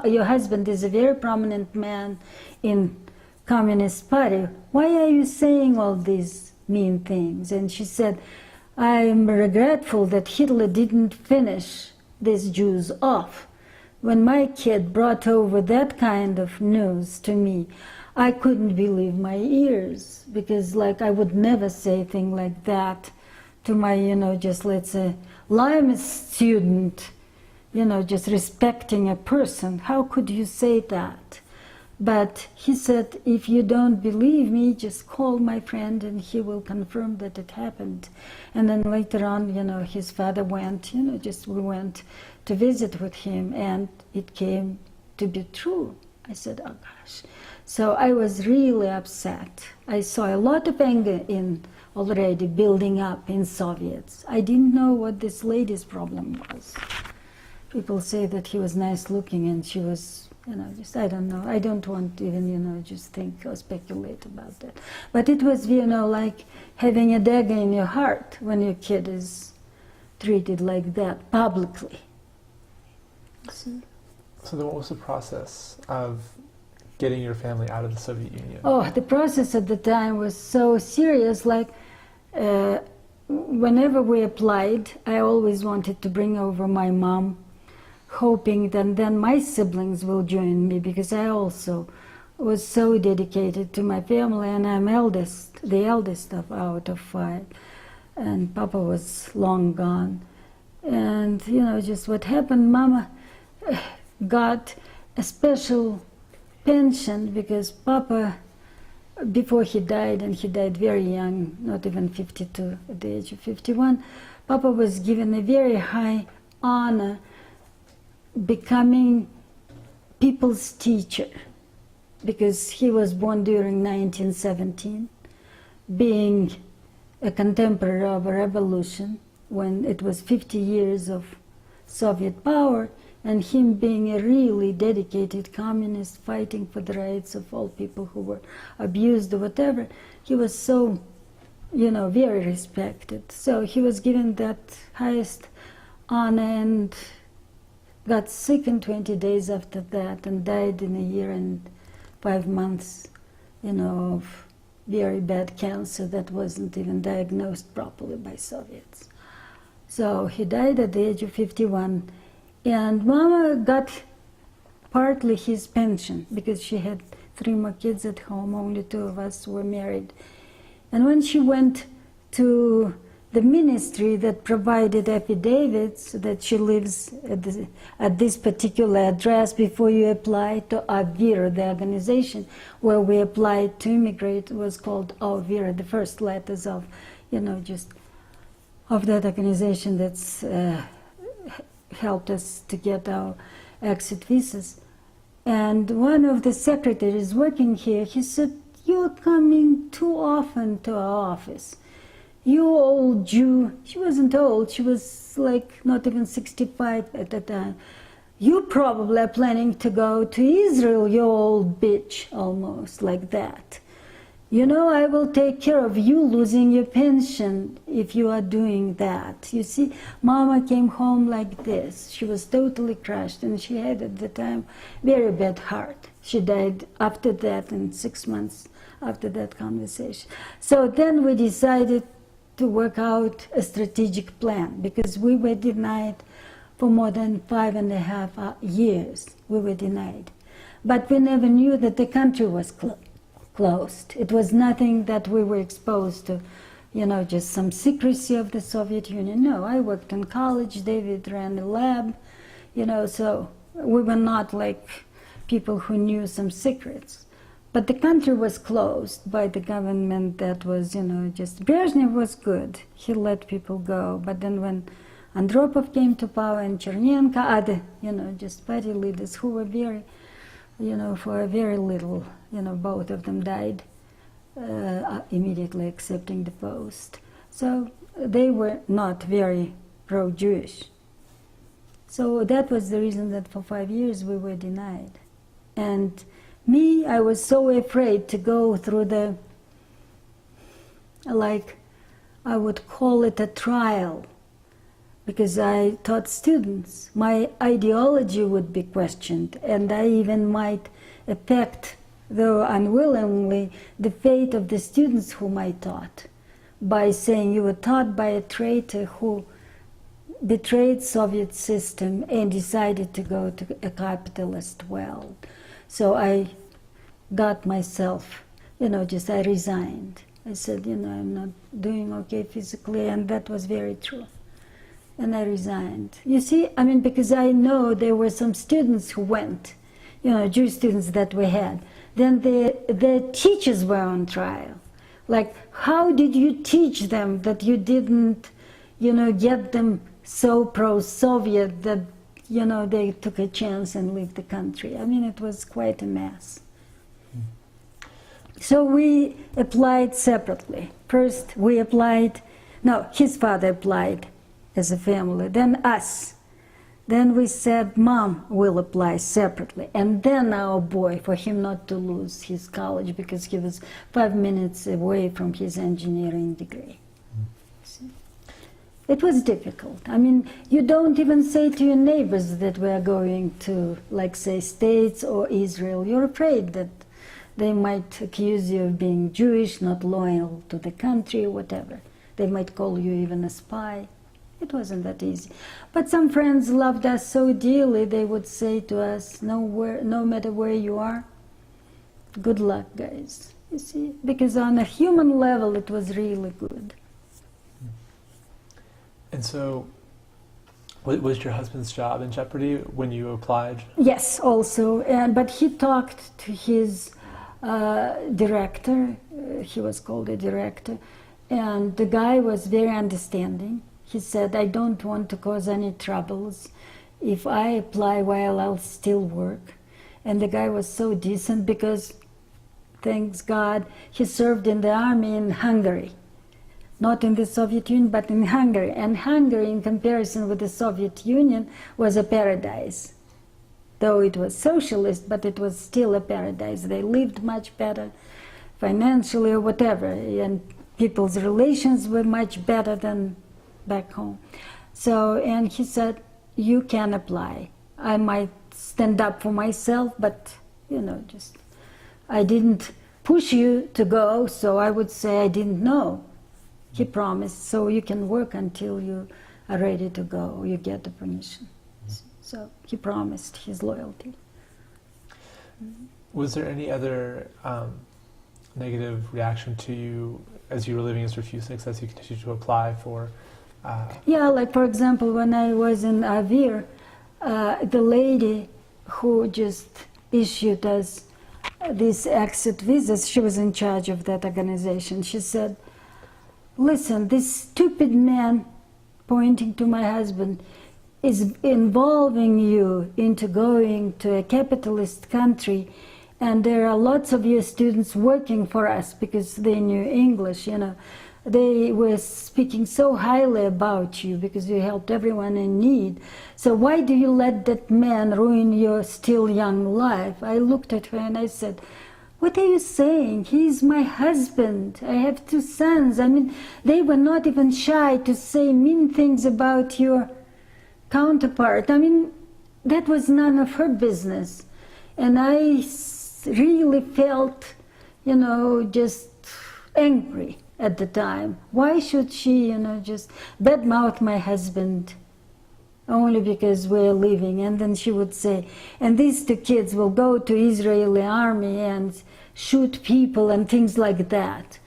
your husband is a very prominent man in Communist Party. Why are you saying all these mean things? And she said, I'm regretful that Hitler didn't finish these Jews off. When my kid brought over that kind of news to me, I couldn't believe my ears, because like I would never say a thing like that to my, you know, just let's say, Lima student, you know, just respecting a person. How could you say that? But he said, if you don't believe me, just call my friend and he will confirm that it happened. And then later on, you know, his father went, you know, just we went to visit with him, and it came to be true. I said, oh gosh. So I was really upset. I saw a lot of anger in already building up in Soviets. I didn't know what this lady's problem was. People say that he was nice looking and she was, you know, just, I don't know. I don't want to even, you know, just think or speculate about that. But it was, you know, like having a dagger in your heart when your kid is treated like that publicly. So then what was the process of getting your family out of the Soviet Union? Oh, the process at the time was so serious. Like, whenever we applied, I always wanted to bring over my mom, hoping that then my siblings will join me, because I also was so dedicated to my family, and I'm the eldest out of 5, and Papa was long gone. And, you know, just what happened, Mama got a special pension because Papa, before he died, and he died very young, not even 52, at the age of 51, Papa was given a very high honor becoming people's teacher, because he was born during 1917, being a contemporary of a revolution when it was 50 years of Soviet power, and him being a really dedicated communist fighting for the rights of all people who were abused or whatever. He was so, you know, very respected. So he was given that highest honor and got sick in 20 days after that and died in a year and 5 months, you know, of very bad cancer that wasn't even diagnosed properly by Soviets. So he died at the age of 51. And Mama got partly his pension because she had 3 more kids at home, only 2 of us were married. And when she went to the ministry that provided affidavits that she lives at this particular address before you apply to Avira, the organization where we applied to immigrate was called Avira, the first letters of, you know, just of that organization that's helped us to get our exit visas. And one of the secretaries working here, he said, you're coming too often to our office. You old Jew, she wasn't old, she was like not even 65 at the time. You probably are planning to go to Israel, you old bitch, almost like that. You know, I will take care of you losing your pension if you are doing that. You see, Mama came home like this. She was totally crushed, and she had at the time very bad heart. She died after that, in 6 months after that conversation. So then we decided to work out a strategic plan, because we were denied for more than 5.5 years. We were denied. But we never knew that the country was closed. It was nothing that we were exposed to, just some secrecy of the Soviet Union. No, I worked in college, David ran a lab, so we were not like people who knew some secrets. But the country was closed by the government that was, just Brezhnev was good. He let people go. But then when Andropov came to power and Chernenko, other, just party leaders who were very, for a very little, both of them died immediately accepting the post. So they were not very pro-Jewish. So that was the reason that for 5 years we were denied. And me, I was so afraid to go through I would call it a trial, because I taught students. My ideology would be questioned, and I even might affect, though unwillingly, the fate of the students whom I taught, by saying you were taught by a traitor who betrayed Soviet system and decided to go to a capitalist world. So I got myself, I resigned. I said, I'm not doing okay physically, and that was very true. And I resigned. You see, because I know there were some students who went, Jewish students that we had. Then the teachers were on trial. Like, how did you teach them that you didn't, get them so pro-Soviet that, they took a chance and left the country? It was quite a mess. So we applied separately. First, his father applied as a family, then us. Then we said, Mom will apply separately. And then our boy, for him not to lose his college, because he was 5 minutes away from his engineering degree. See? It was difficult. You don't even say to your neighbors that we are going to, say, States or Israel. You're afraid that they might accuse you of being Jewish, not loyal to the country, whatever. They might call you even a spy. It wasn't that easy. But some friends loved us so dearly, they would say to us, no matter where you are, good luck, guys. You see? Because on a human level, it was really good. And so, was your husband's job in jeopardy when you applied? Yes, also. But he talked to his director. He was called a director. And the guy was very understanding. He said, I don't want to cause any troubles if I apply while I'll still work. And the guy was so decent because, thanks God, he served in the army in Hungary. Not in the Soviet Union, but in Hungary. And Hungary, in comparison with the Soviet Union, was a paradise. Though it was socialist, but it was still a paradise. They lived much better financially or whatever. And people's relations were much better than back home. So, and he said, you can apply. I might stand up for myself, but, I didn't push you to go, so I would say I didn't know. He promised, so you can work until you are ready to go, you get the permission. So he promised his loyalty. Was there any other negative reaction to you as you were living as refuseniks, as you continued to apply for? Yeah, for example, when I was in Avir, the lady who just issued us these exit visas, she was in charge of that organization. She said, listen, this stupid man, pointing to my husband, is involving you into going to a capitalist country, and there are lots of your students working for us because they knew English, They were speaking so highly about you because you helped everyone in need. So why do you let that man ruin your still young life? I looked at her and I said, what are you saying? He's my husband. I have 2 sons. They were not even shy to say mean things about your counterpart. That was none of her business. And I really felt, just angry at the time. Why should she, just badmouth my husband only because we're leaving? And then she would say, and these 2 kids will go to Israeli army and shoot people and things like that.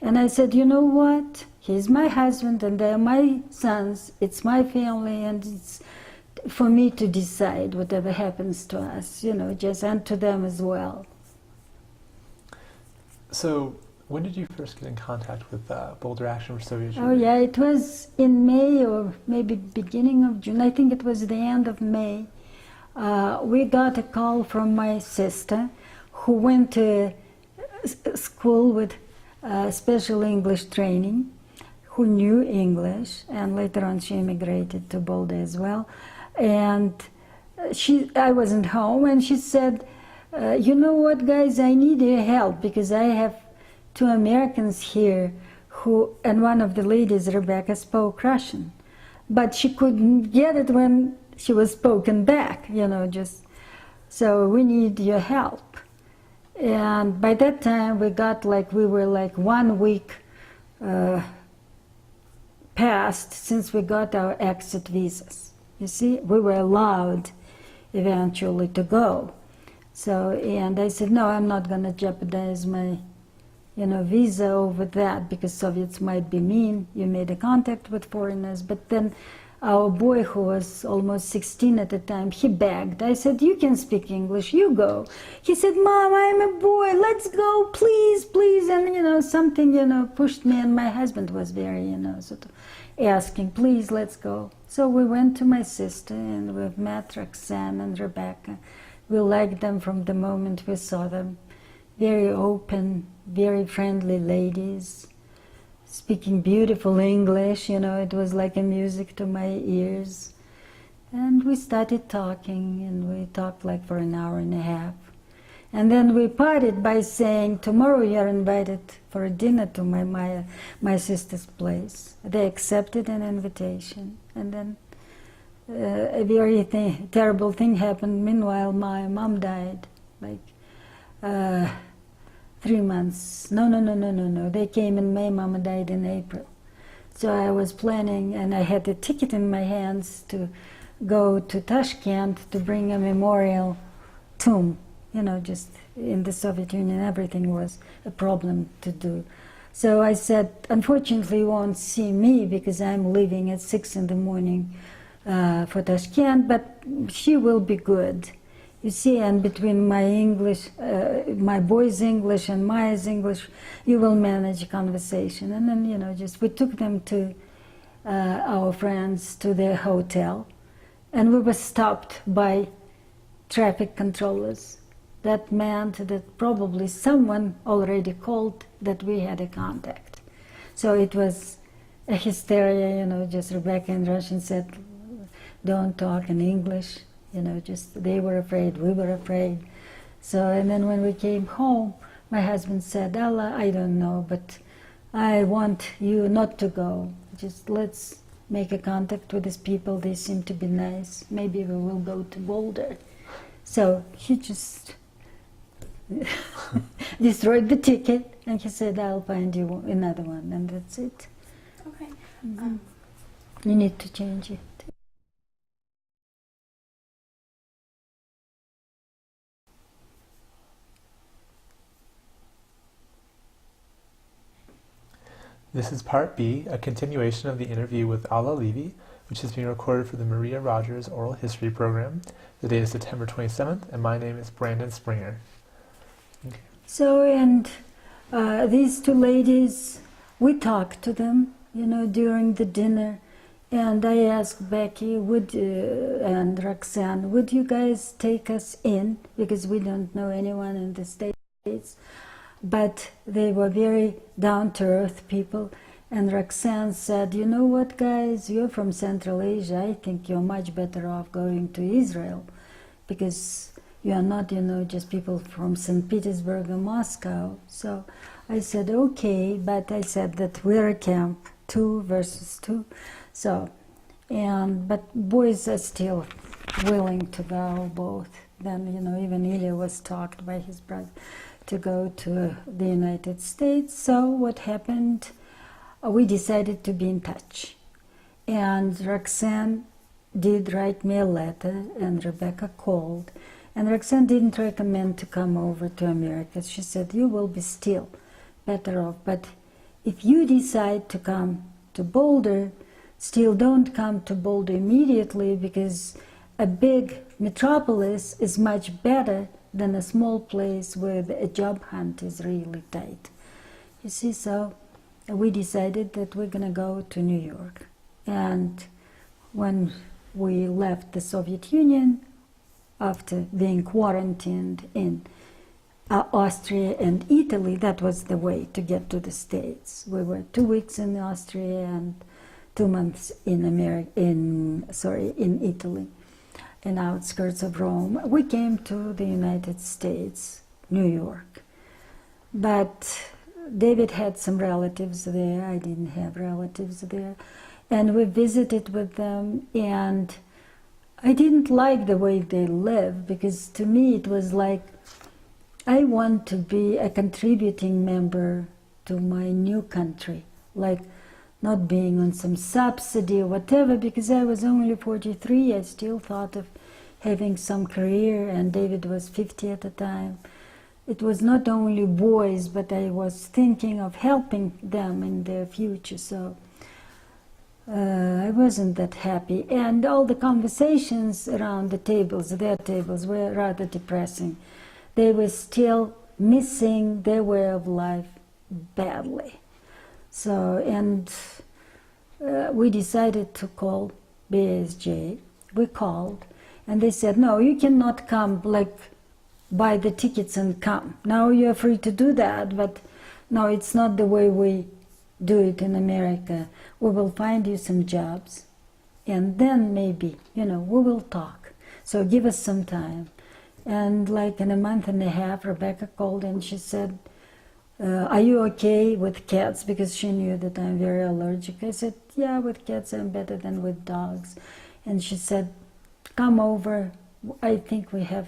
And I said, you know what? He's my husband and they're my sons. It's my family and it's for me to decide whatever happens to us, just and to them as well. So, when did you first get in contact with Boulder Action for Soviet Jewry? Oh yeah, it was in May or maybe beginning of June. I think it was the end of May. We got a call from my sister who went to school with special English training, who knew English, and later on she immigrated to Boulder as well. And I wasn't home, and she said, you know what, guys, I need your help because I have 2 Americans here and one of the ladies, Rebecca, spoke Russian. But she couldn't get it when she was spoken back, so we need your help. And by that time we were like 1 week past since we got our exit visas. You see, we were allowed eventually to go. So, and I said, no, I'm not going to jeopardize my, visa over that because Soviets might be mean. You made a contact with foreigners. But then our boy, who was almost 16 at the time, he begged. I said, you can speak English, you go. He said, Mom, I'm a boy, let's go, please, please. And, something, pushed me, and my husband was very, sort of asking, please, let's go. So we went to my sister, and we've met Roxanne and Rebecca. We liked them from the moment we saw them. Very open, very friendly ladies, speaking beautiful English, it was like a music to my ears. And we started talking, and we talked like for an hour and a half. And then we parted by saying, tomorrow you're invited for a dinner to my sister's place. They accepted an invitation. And then a very terrible thing happened. Meanwhile, my mom died, 3 months. No. They came in May, Mama died in April. So I was planning, and I had a ticket in my hands to go to Tashkent to bring a memorial tomb. Just in the Soviet Union, everything was a problem to do. So I said, unfortunately, you won't see me because I'm leaving at 6 in the morning for Tashkent, but she will be good. You see, and between my English, my boy's English and Maya's English, you will manage a conversation. And then, we took them to our friends to their hotel, and we were stopped by traffic controllers. That meant that probably someone already called that we had a contact. So it was a hysteria, just Rebecca in Russian said, don't talk in English. They were afraid, we were afraid. So, and then when we came home, my husband said, Alla, I don't know, but I want you not to go. Just let's make a contact with these people, they seem to be nice. Maybe we will go to Boulder. So he just destroyed the ticket, and he said, I'll find you another one, and that's it. Okay. You need to change it. This is part B, a continuation of the interview with Alla Levy, which is being recorded for the Maria Rogers Oral History Program. The date is September 27th, and my name is Brandon Springer. Okay. So, and these 2 ladies, we talked to them, during the dinner, and I asked Becky and Roxanne, would you guys take us in? Because we don't know anyone in the States. But they were very down-to-earth people. And Roxanne said, you know what, guys, you're from Central Asia. I think you're much better off going to Israel because you are not, just people from St. Petersburg or Moscow. So I said, okay, but I said that we're a camp, 2 versus 2. So, but boys are still willing to go both. Then, even Ilya was talked by his brother to go to the United States. So what happened, we decided to be in touch. And Roxanne did write me a letter, and Rebecca called. And Roxanne didn't recommend to come over to America. She said, you will be still better off. But if you decide to come to Boulder, still don't come to Boulder immediately, because a big metropolis is much better than a small place where the job hunt is really tight. You see, so we decided that we're going to go to New York. And when we left the Soviet Union, after being quarantined in Austria and Italy, that was the way to get to the States. We were 2 weeks in Austria and 2 months in Italy, in outskirts of Rome. We came to the United States, New York. But David had some relatives there. I didn't have relatives there. And we visited with them, and I didn't like the way they live, because to me it was like, I want to be a contributing member to my new country, like not being on some subsidy or whatever, because I was only 43. I still thought of having some career, and David was 50 at the time. It was not only boys, but I was thinking of helping them in their future, so I wasn't that happy. And all the conversations around the tables, their tables, were rather depressing. They were still missing their way of life badly. So, and we decided to call BASJ. We called, and they said, no, you cannot come, like, buy the tickets and come. Now you're free to do that, but no, it's not the way we do it in America. We will find you some jobs, and then maybe, we will talk. So give us some time. And like in a month and a half, Rebecca called and she said, are you okay with cats? Because she knew that I'm very allergic. I said, yeah, with cats I'm better than with dogs. And she said, come over. I think we have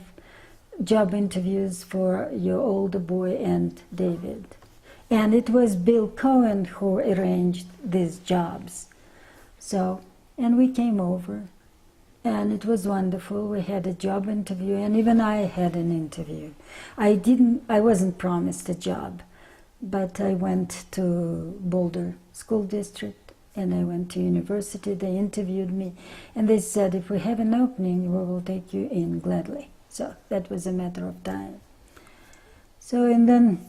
job interviews for your older boy and David. And it was Bill Cohen who arranged these jobs. So, and we came over, and it was wonderful. We had a job interview, and even I had an interview. I wasn't promised a job, but I went to Boulder School District, and I went to university. They interviewed me, and they said, if we have an opening, we will take you in gladly. So that was a matter of time. So, and then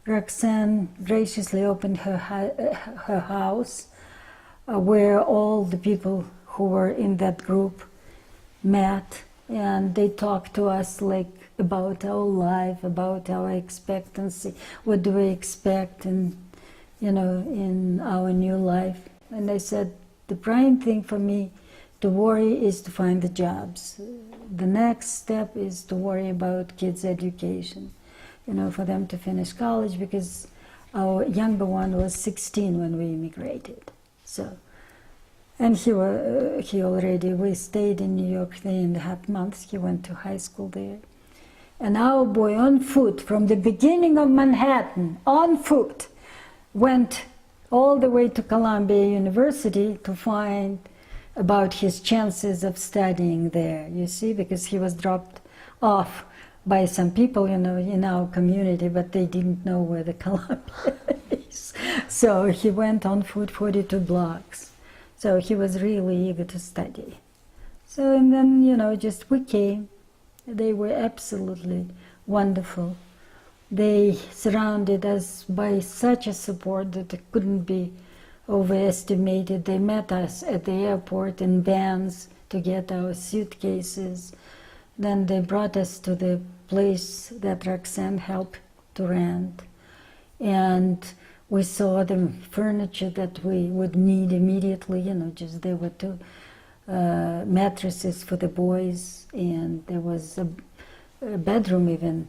Roxanne graciously opened her house, where all the people who were in that group met, and they talked to us like about our life, about our expectancy, what do we expect in our new life. And I said, the prime thing for me to worry is to find the jobs. The next step is to worry about kids' education, for them to finish college, because our younger one was 16 when we immigrated. So, and we stayed in New York 3.5 months. He went to high school there. And our boy, on foot, from the beginning of Manhattan, on foot, went all the way to Columbia University to find about his chances of studying there, you see, because he was dropped off by some people, in our community, but they didn't know where the Columbia is. So he went on foot 42 blocks. So he was really eager to study. So, and then, we came. They were absolutely wonderful. They surrounded us by such a support that it couldn't be overestimated. They met us at the airport in vans to get our suitcases. Then they brought us to the place that Roxanne helped to rent. And we saw the furniture that we would need immediately, there were 2 mattresses for the boys, and there was a bedroom even,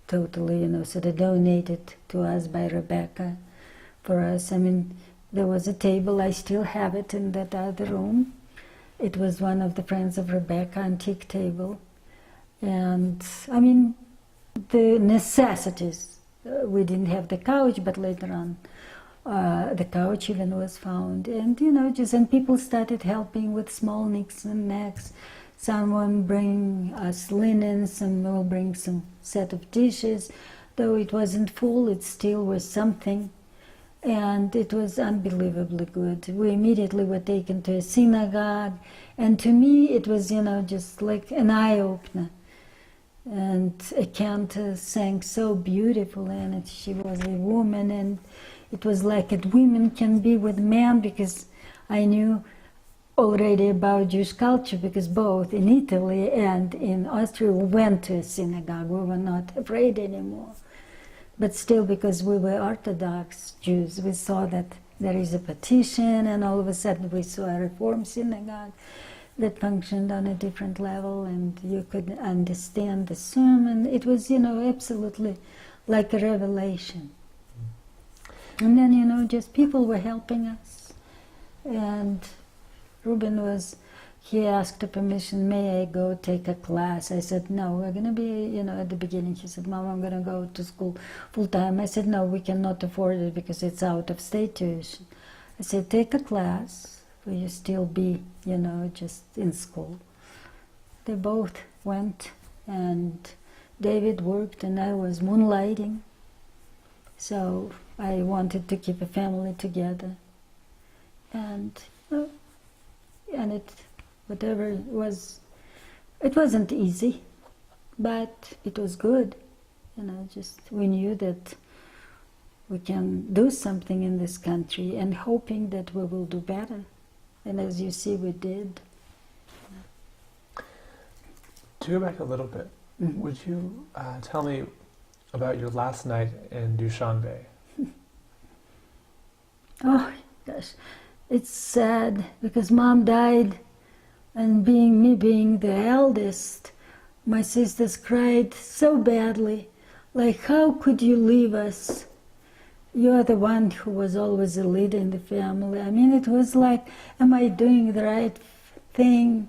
totally, so they donated to us by Rebecca for us. I mean, there was a table, I still have it in that other room. It was one of the friends of Rebecca, antique table. And, I mean, the necessities. We didn't have the couch, but later on, the couch even was found. And, and people started helping with small nicks and knacks. Someone bring us linen, some will bring some set of dishes. Though it wasn't full, it still was something. And it was unbelievably good. We immediately were taken to a synagogue. And to me, it was, just like an eye-opener. And a cantor sang so beautifully, and she was a woman, and it was like that women can be with men, because I knew already about Jewish culture, because both in Italy and in Austria we went to a synagogue. We were not afraid anymore. But still, because we were Orthodox Jews, we saw that there is a petition, and all of a sudden we saw a Reform synagogue that functioned on a different level, and you could understand the sermon. It was, absolutely like a revelation. And then, just people were helping us. And Ruben he asked permission, may I go take a class? I said, no, we're going to be, at the beginning he said, Mom, I'm going to go to school full time. I said, no, we cannot afford it because it's out of state tuition. I said, take a class. Will you still be, just in school? They both went, and David worked, and I was moonlighting. So I wanted to keep a family together. And whatever it was, it wasn't easy, but it was good. Just we knew that we can do something in this country, and hoping that we will do better. And as you see, we did. To go back a little bit, would you tell me about your last night in Dushanbe? Oh, gosh. It's sad, because Mom died, and me being the eldest, my sisters cried so badly. Like, how could you leave us? You're the one who was always a leader in the family. I mean, it was like, am I doing the right thing?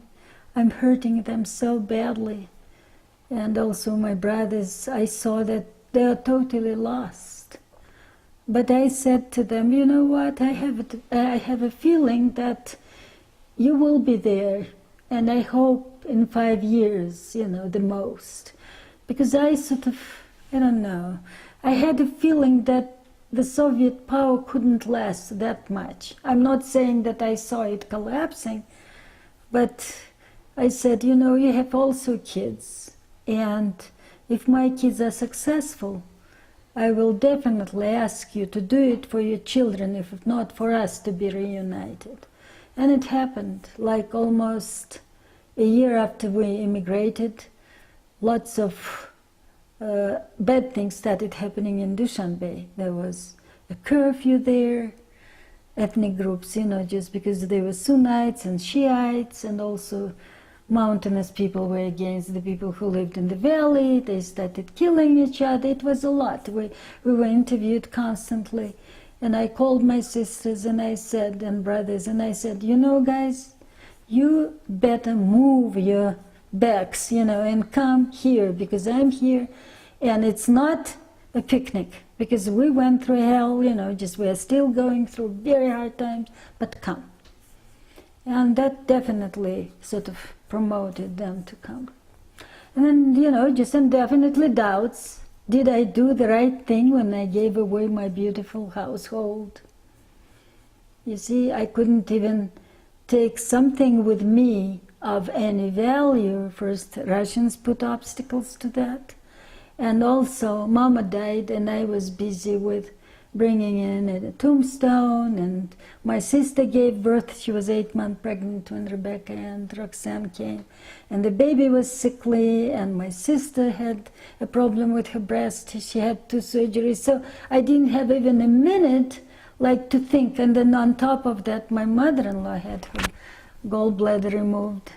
I'm hurting them so badly. And also my brothers, I saw that they are totally lost. But I said to them, you know what, I have a feeling that you will be there. And I hope in 5 years, the most. Because I don't know, I had a feeling that the Soviet power couldn't last that much. I'm not saying that I saw it collapsing, but I said, you have also kids, and if my kids are successful, I will definitely ask you to do it for your children, if not for us to be reunited. And it happened, like almost a year after we immigrated, lots of bad things started happening in Dushanbe. There was a curfew there, ethnic groups, just because they were Sunnites and Shiites, and also mountainous people were against the people who lived in the valley. They started killing each other. It was a lot. We were interviewed constantly. And I called my sisters and I said, and brothers, and I said, guys, you better move your backs, and come here, because I'm here. And it's not a picnic, because we went through hell, we are still going through very hard times, but come. And that definitely sort of promoted them to come. And then, just indefinitely doubts. Did I do the right thing when I gave away my beautiful household? You see, I couldn't even take something with me of any value. First, Russians put obstacles to that. And also, Mama died, and I was busy with bringing in a tombstone, and my sister gave birth. She was 8 months pregnant when Rebecca and Roxanne came. And the baby was sickly, and my sister had a problem with her breast. She had 2 surgeries. So I didn't have even a minute to think. And then on top of that, my mother-in-law had her gallbladder removed.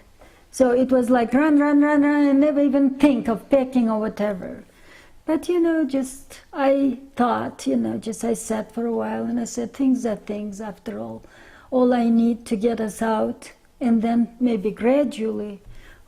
So it was like run, and never even think of packing or whatever. But I thought, I sat for a while and I said, things are things after all. All I need to get us out, and then maybe gradually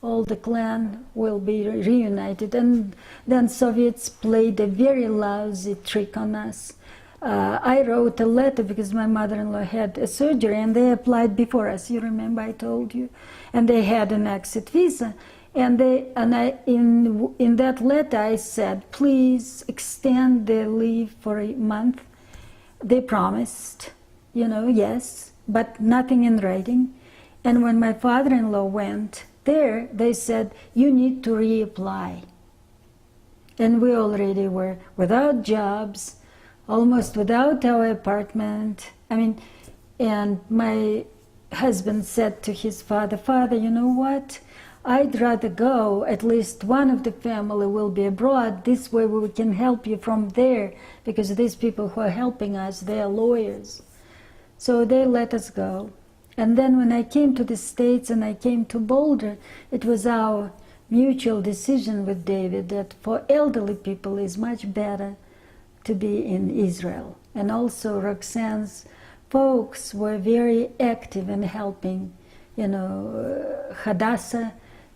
all the clan will be reunited. And then Soviets played a very lousy trick on us. I wrote a letter because my mother-in-law had a surgery, and they applied before us. You remember I told you? And they had an exit visa. And in that letter I said, please extend the leave for a month. They promised, yes, but nothing in writing. And when my father-in-law went there, they said, you need to reapply. And we already were without jobs, almost without our apartment. And my husband said to his father, Father, you know what? I'd rather go, at least one of the family will be abroad. This way we can help you from there, because these people who are helping us, they are lawyers. So they let us go. And then when I came to the States and I came to Boulder, it was our mutual decision with David that for elderly people it's much better to be in Israel. And also Roxanne's folks were very active in helping, Hadassah,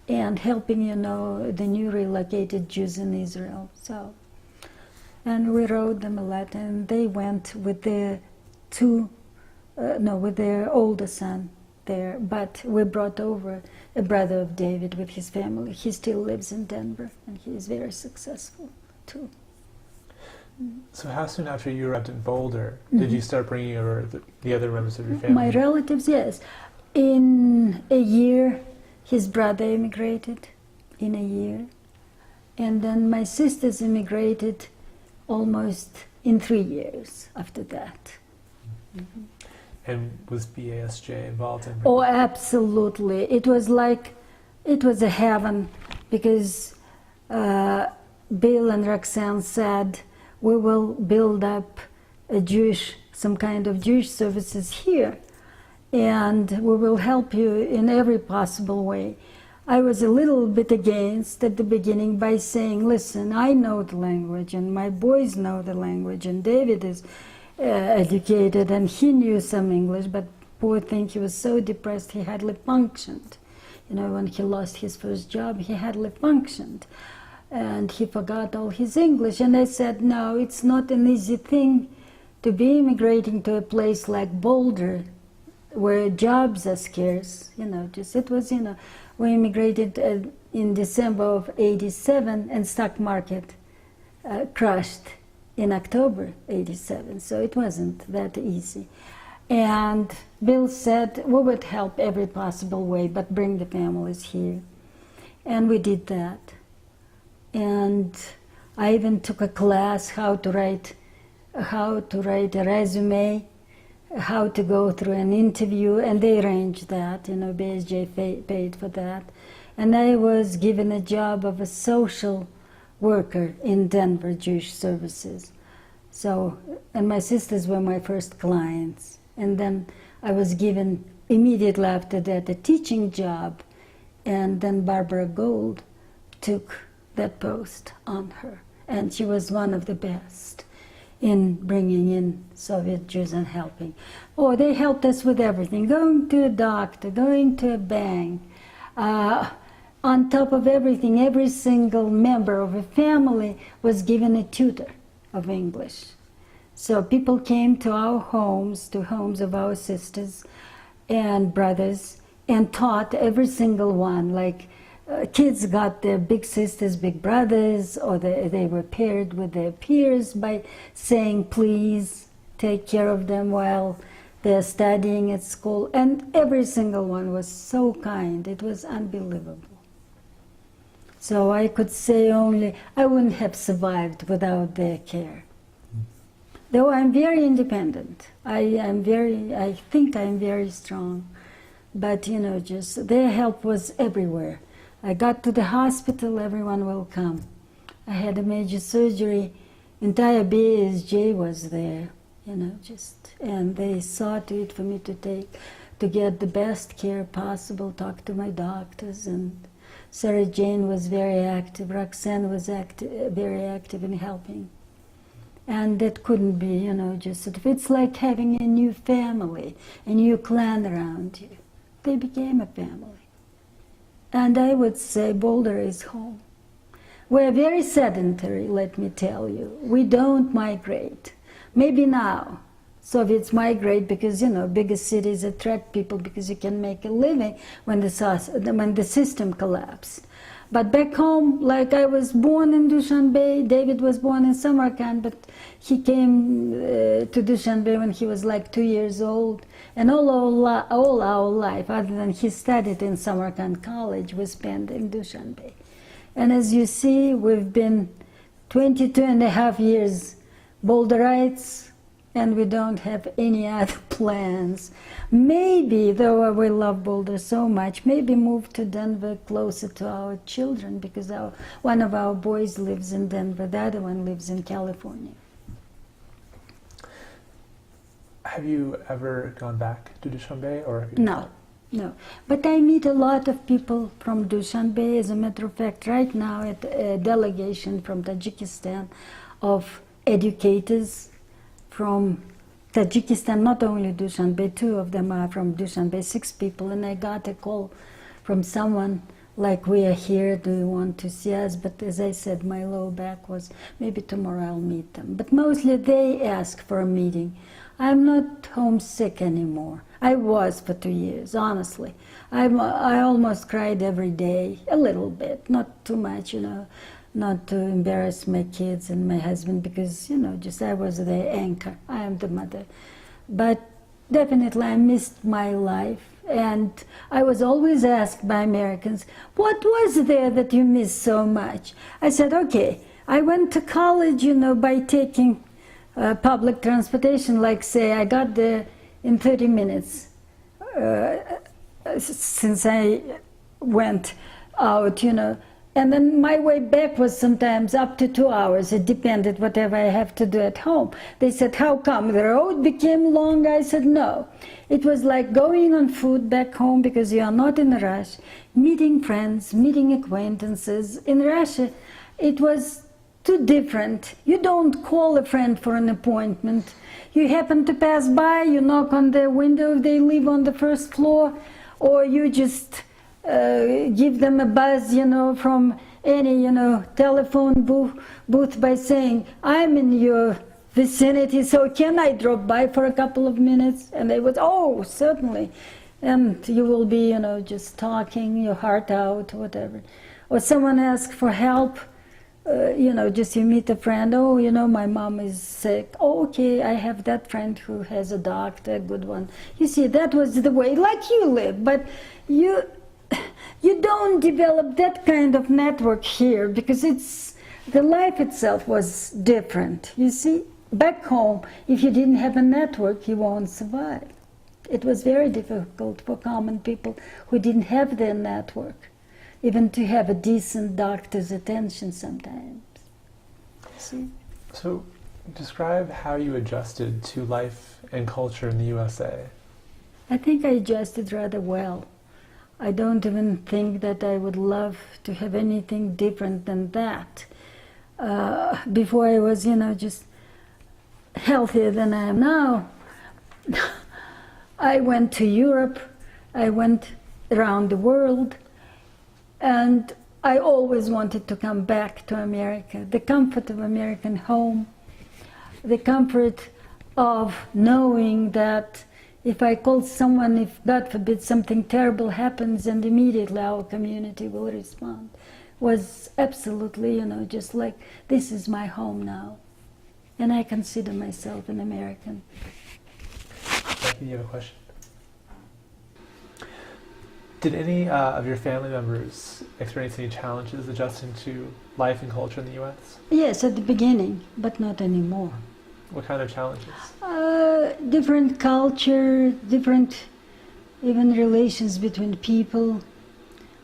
and helping, the new relocated Jews in Israel. So, and we wrote them a letter, and they went with their with their older son there. But we brought over a brother of David with his family. He still lives in Denver, and he is very successful too. So how soon after you arrived in Boulder did you start bringing over the other members of your family? My relatives, yes. In a year, his brother immigrated, in a year. And then my sisters immigrated almost in 3 years after that. Mm-hmm. And was BASJ involved in? Oh, absolutely. It was a heaven, because Bill and Roxanne said, we will build up some kind of Jewish services here, and we will help you in every possible way. I was a little bit against at the beginning by saying, listen, I know the language, and my boys know the language, and David is educated, and he knew some English, but poor thing, he was so depressed he hardly functioned. When he lost his first job, he hardly functioned. And he forgot all his English. And I said, no, it's not an easy thing to be immigrating to a place like Boulder, where jobs are scarce. We immigrated in December of '87, and stock market crashed in October '87. So it wasn't that easy. And Bill said, we would help every possible way, but bring the families here. And we did that. And I even took a class how to write a resume, how to go through an interview, and they arranged that. BASJ paid for that. And I was given a job of a social worker in Denver Jewish Services. So, and my sisters were my first clients. And then I was given immediately after that a teaching job, and then Barbara Gold took that post on her, and she was one of the best in bringing in Soviet Jews and helping. Oh, they helped us with everything, going to a doctor, going to a bank. On top of everything, every single member of a family was given a tutor of English. So people came to our homes, to homes of our sisters and brothers, and taught every single one, like kids got their big sisters, big brothers, or they were paired with their peers by saying, please take care of them while they're studying at school. And every single one was so kind. It was unbelievable. So I could say only, I wouldn't have survived without their care. Though I'm very independent. I think I'm very strong. But, just their help was everywhere. I got to the hospital, everyone will come. I had a major surgery, entire BASJ was there, and they saw to it for me to get the best care possible, talk to my doctors, and Sarah Jane was very active, Roxanne was very active in helping. And that couldn't be, it's like having a new family, a new clan around you. They became a family. And I would say Boulder is home. We're very sedentary, let me tell you. We don't migrate. Maybe now, Soviets migrate because, you know, bigger cities attract people because you can make a living when the system collapsed. But back home, like I was born in Dushanbe, David was born in Samarkand, but he came to Dushanbe when he was like 2 years old. And all our life, other than he studied in Samarkand College, we spent in Dushanbe. And as you see, we've been 22 and a half years Boulderites, and we don't have any other plans. Maybe, though we love Boulder so much, maybe move to Denver closer to our children, because one of our boys lives in Denver, the other one lives in California. Have you ever gone back to Dushanbe, or have you No, no. But I meet a lot of people from Dushanbe. As a matter of fact, right now at a delegation from Tajikistan of educators from Tajikistan, not only Dushanbe, 2 of them are from Dushanbe, 6 people, and I got a call from someone like, we are here, do you want to see us? But as I said, my low back was, maybe tomorrow I'll meet them. But mostly they ask for a meeting. I'm not homesick anymore. I was for 2 years, honestly. I almost cried every day, a little bit, not too much, you know, not to embarrass my kids and my husband, because, you know, just I was the anchor. I am the mother. But definitely I missed my life. And I was always asked by Americans, what was there that you missed so much? I said, okay, I went to college, you know, by taking public transportation, like say I got there in 30 minutes since I went out, you know. And then my way back was sometimes up to 2 hours. It depended whatever I have to do at home. They said, how come? The road became long? I said, no. It was like going on foot back home because you are not in a rush, meeting friends, meeting acquaintances. In Russia, it was too different. You don't call a friend for an appointment. You happen to pass by, you knock on their window if they live on the first floor, or you just give them a buzz, you know, from any, you know, telephone booth by saying, I'm in your vicinity, so can I drop by for a couple of minutes? And they would, oh, certainly. And you will be, you know, just talking your heart out, whatever. Or someone asks for help, you know, just you meet a friend, oh, you know, my mom is sick. Oh, okay, I have that friend who has a doctor, a good one. You see, that was the way, like you live, but you don't develop that kind of network here because the life itself was different. You see, back home, if you didn't have a network, you won't survive. It was very difficult for common people who didn't have their network, even to have a decent doctor's attention sometimes. See? So, describe how you adjusted to life and culture in the USA. I think I adjusted rather well. I don't even think that I would love to have anything different than that. Before I was, you know, just healthier than I am now. I went to Europe, I went around the world, and I always wanted to come back to America. The comfort of American home, the comfort of knowing that if I call someone, if God forbid something terrible happens, and immediately our community will respond, was absolutely, you know, just like, this is my home now. And I consider myself an American. Thank you. You have a question? Did any of your family members experience any challenges adjusting to life and culture in the U.S.? Yes, at the beginning, but not anymore. What kind of challenges? Different culture, different even relations between people.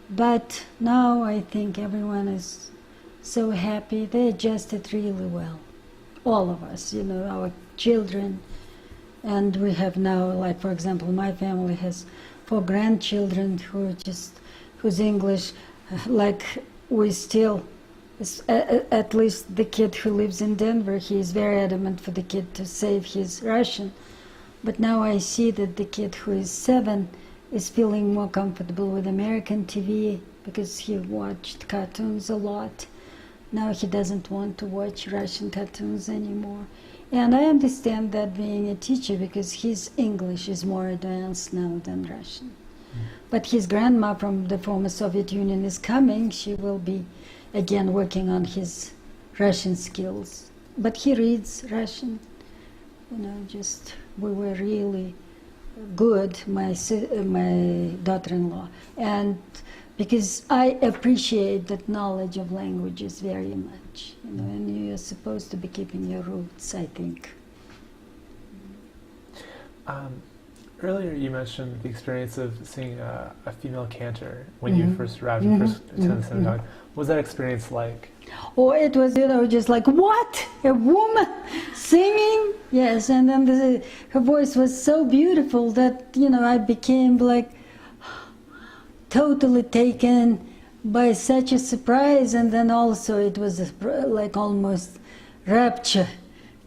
But now I think everyone is so happy. They adjusted really well. All of us, you know, our children. And we have now, like for example, my family has 4 grandchildren whose English, like we still, at least the kid who lives in Denver, he is very adamant for the kid to save his Russian. But now I see that the kid who is 7 is feeling more comfortable with American TV because he watched cartoons a lot. Now he doesn't want to watch Russian cartoons anymore. And I understand that being a teacher because his English is more advanced now than Russian. But his grandma from the former Soviet Union is coming. She will be again working on his Russian skills. But he reads Russian. You know, just we were really good, my daughter-in-law. And because I appreciate that knowledge of languages very much. You know, and you're supposed to be keeping your roots, I think. Earlier you mentioned the experience of seeing a female cantor when you first arrived and first attended the synagogue. What was that experience like? Oh, it was, you know, just like, what? A woman singing? Yes, and then her voice was so beautiful that, you know, I became like totally taken by such a surprise, and then also it was like almost rapture,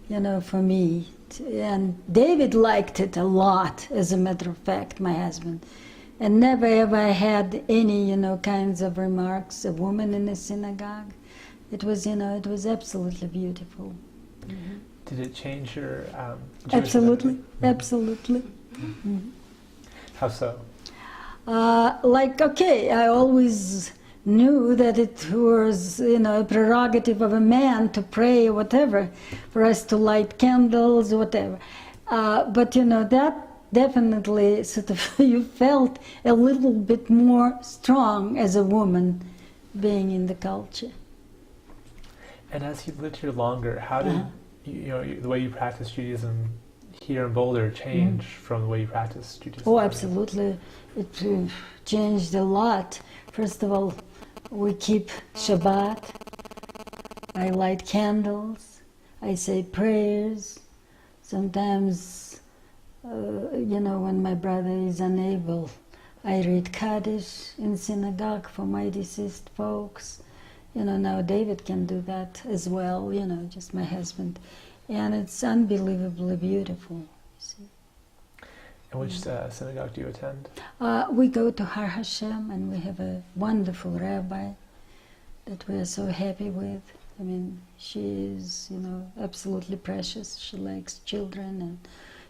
you know, for me. And David liked it a lot, as a matter of fact, my husband. And never ever had any, you know, kinds of remarks, a woman in a synagogue. It was, you know, it was absolutely beautiful. Did it change your Jewish Absolutely, identity? absolutely. How so? Like, okay, I always knew that it was, you know, a prerogative of a man to pray or whatever, for us to light candles, whatever. But, you know, that definitely sort of, you felt a little bit more strong as a woman being in the culture. And as you lived here longer, how did you know the way you practice Judaism here in Boulder change from the way you practice Judaism? Oh, absolutely. It changed a lot. First of all, we keep Shabbat. I light candles. I say prayers. Sometimes, you know, when my brother is unable, I read Kaddish in synagogue for my deceased folks. You know, now David can do that as well, you know, just my husband. And it's unbelievably beautiful, you see. And which synagogue do you attend? We go to Har Hashem, and we have a wonderful rabbi that we are so happy with. I mean, she is, you know, absolutely precious. She likes children and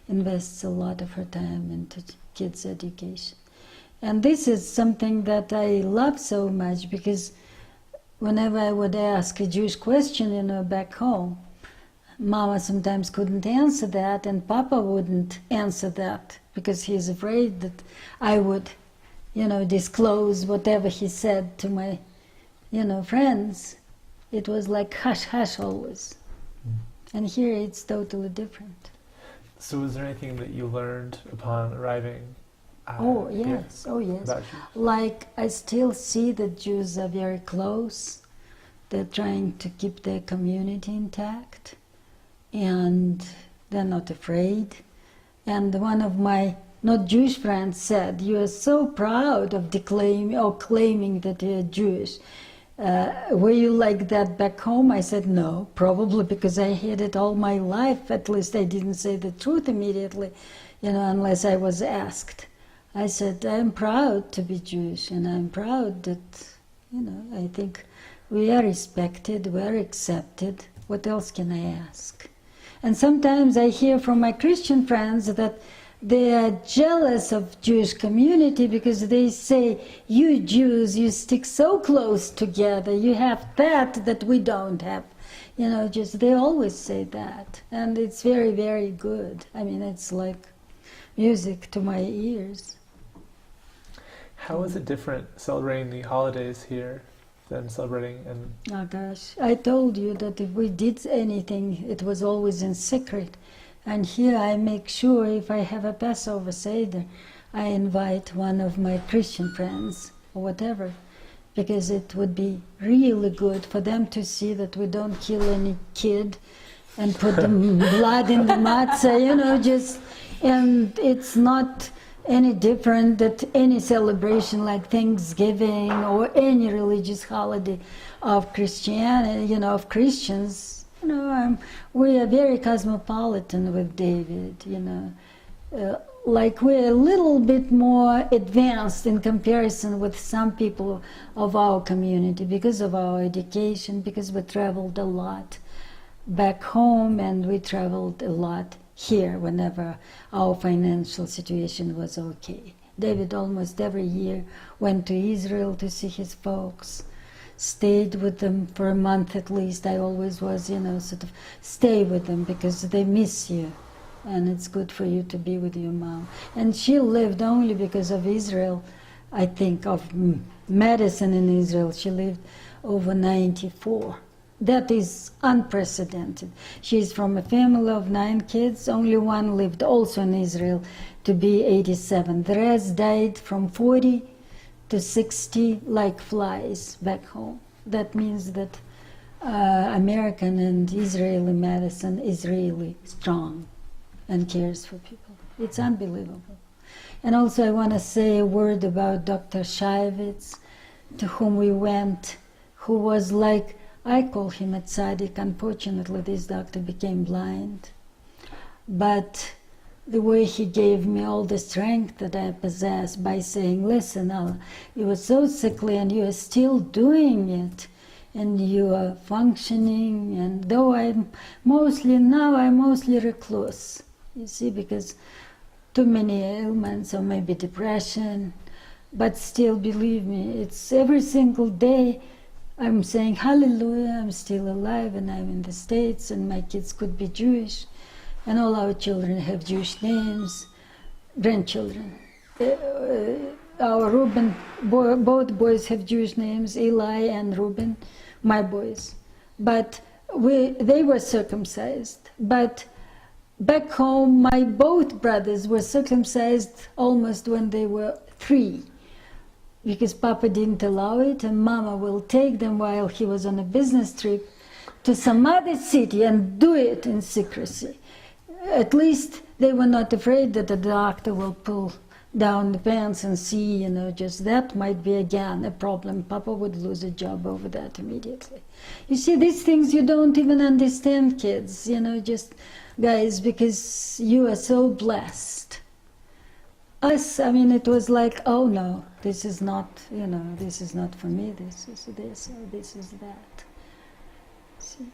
invests a lot of her time into kids' education. And this is something that I love so much, because whenever I would ask a Jewish question, you know, back home, Mama sometimes couldn't answer that, and Papa wouldn't answer that, because he's afraid that I would, you know, disclose whatever he said to my, you know, friends. It was like hush-hush always. And here it's totally different. So was there anything that you learned upon arriving? Oh, yes, oh, yes. Like, I still see that Jews are very close. They're trying to keep their community intact, and they're not afraid. And one of my not Jewish friends said, "You are so proud of claiming that you're Jewish. Were you like that back home?" I said, "No, probably because I hid it all my life. At least I didn't say the truth immediately, you know, unless I was asked." I said, "I'm proud to be Jewish, and I'm proud that, you know, I think we are respected, we are accepted. What else can I ask?" And sometimes I hear from my Christian friends that they are jealous of Jewish community because they say, "You Jews, you stick so close together, you have that we don't have." You know, just they always say that. And it's very, very good. I mean, it's like music to my ears. How is it different celebrating the holidays here than celebrating in... Oh gosh, I told you that if we did anything, it was always in secret. And here I make sure if I have a Passover Seder, I invite one of my Christian friends or whatever, because it would be really good for them to see that we don't kill any kid and put the blood in the matzah, you know, just, and it's not any different that any celebration like Thanksgiving or any religious holiday of Christianity, you know, of Christians. You know, we are very cosmopolitan with David, you know. Like we're a little bit more advanced in comparison with some people of our community because of our education, because we traveled a lot. back home, and we traveled a lot here whenever our financial situation was okay. David almost every year went to Israel to see his folks, stayed with them for a month at least. I always was, sort of stay with them because they miss you, and it's good for you to be with your mom. And she lived only because of Israel, I think, of medicine in Israel. She lived over 94. That is unprecedented. She's from a family of 9 kids. Only one lived also in Israel to be 87. The rest died from 40 to 60 like flies back home. That means that American and Israeli medicine is really strong and cares for people. It's unbelievable. And also I want to say a word about Dr. Shaivitz, to whom we went, who was like, I call him a tzaddik. Unfortunately, this doctor became blind. But the way he gave me all the strength that I possess by saying, listen, Alla, you were so sickly and you are still doing it. And you are functioning. And though I'm mostly recluse. You see, because too many ailments or maybe depression. But still, believe me, it's every single day I'm saying, hallelujah, I'm still alive and I'm in the States and my kids could be Jewish and all our children have Jewish names, grandchildren. Our Reuben, both boys have Jewish names, Eli and Reuben, my boys. But they were circumcised. But back home, my both brothers were circumcised almost when they were 3. Because Papa didn't allow it, and Mama will take them while he was on a business trip to some other city and do it in secrecy. At least they were not afraid that the doctor will pull down the pants and see, just that might be again a problem. Papa would lose a job over that immediately. You see, these things you don't even understand, kids, just guys, because you are so blessed. Us, it was like, oh no, this is not, this is not for me, this is this, or this is that. See?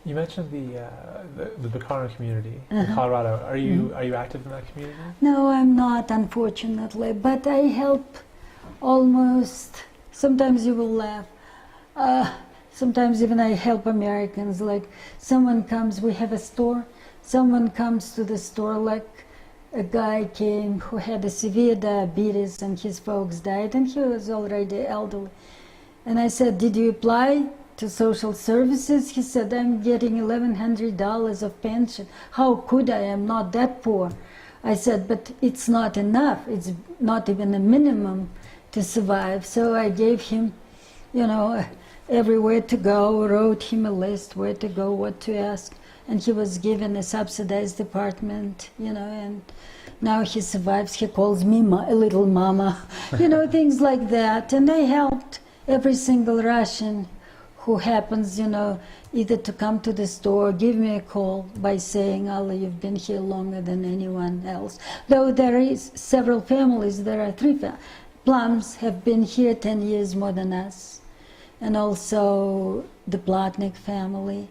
You mentioned the Bikaro community in Colorado. Are you active in that community? No, I'm not, unfortunately, but I help almost, sometimes you will laugh, sometimes even I help Americans, like someone comes, we have a store, someone comes to the store, like a guy came who had a severe diabetes and his folks died and he was already elderly. And I said, did you apply to social services? He said, I'm getting $1,100 of pension. How could I? I'm not that poor. I said, but it's not enough. It's not even a minimum to survive. So I gave him, everywhere to go, wrote him a list where to go, what to ask. And he was given a subsidized apartment, and now he survives. He calls me little mama, things like that. And I helped every single Russian who happens, either to come to the store, give me a call by saying, Alla, you've been here longer than anyone else. Though there is several families, there are 3 Plums have been here 10 years more than us. And also the Plotnik family.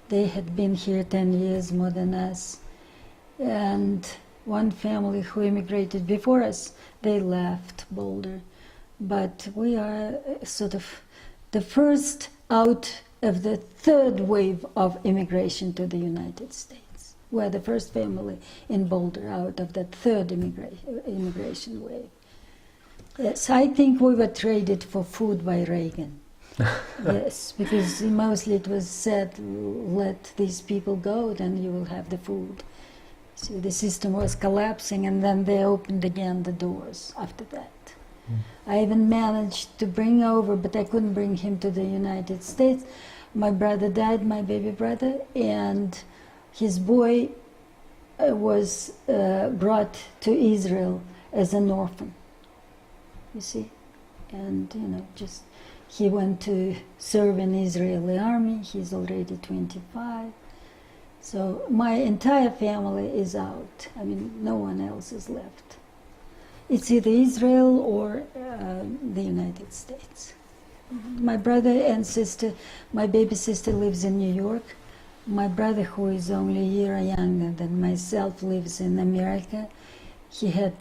They had been here 10 years more than us. And one family who immigrated before us, they left Boulder. But we are sort of the first out of the 3rd wave of immigration to the United States. We're the first family in Boulder out of that 3rd immigration wave. Yes, I think we were traded for food by Reagan. Yes, because mostly it was said, let these people go, then you will have the food. So the system was collapsing, and then they opened again the doors after that. I even managed to bring over, but I couldn't bring him to the United States. My brother died, my baby brother, and his boy was brought to Israel as an orphan, you see. And, just he went to serve in Israeli army. He's already 25. So my entire family is out. No one else is left. It's either Israel or the United States. My brother and sister, my baby sister lives in New York. My brother, who is only a year younger than myself, lives in America. He had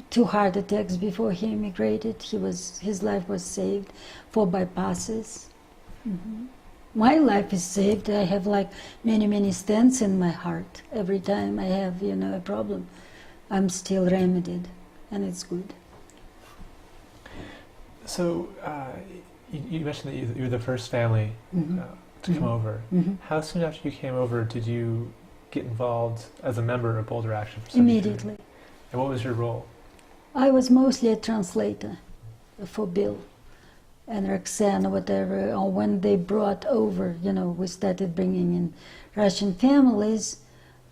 2 heart attacks before he immigrated. His life was saved, 4 bypasses. My life is saved. I have like many stents in my heart. Every time I have, a problem, I'm still remedied, and it's good. So you mentioned that you were the first family to come over. How soon after you came over did you get involved as a member of Boulder Action for Soviet Jewry? Immediately. And what was your role? I was mostly a translator for Bill and Roxanne or whatever. Or when they brought over, we started bringing in Russian families,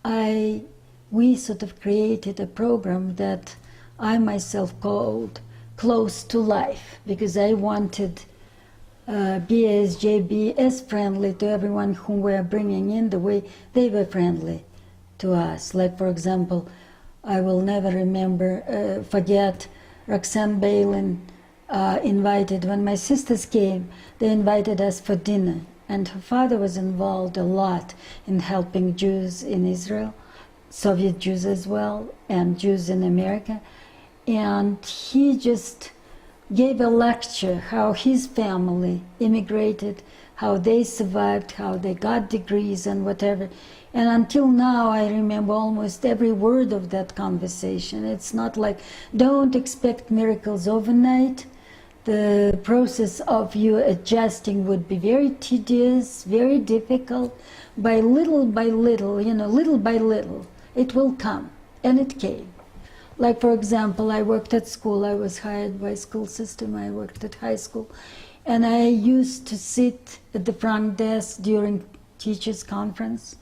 we sort of created a program that I myself called Close to Life, because I wanted BASJ be as friendly to everyone whom we are bringing in the way they were friendly to us. Like, for example, I will never forget Roxanne Balin invited, when my sisters came, they invited us for dinner. And her father was involved a lot in helping Jews in Israel, Soviet Jews as well, and Jews in America. And he just gave a lecture how his family immigrated, how they survived, how they got degrees and whatever. And until now, I remember almost every word of that conversation. It's not like, don't expect miracles overnight. The process of you adjusting would be very tedious, very difficult. By little, little by little, it will come. And it came. Like, for example, I worked at school. I was hired by school system. I worked at high school. And I used to sit at the front desk during teachers' conference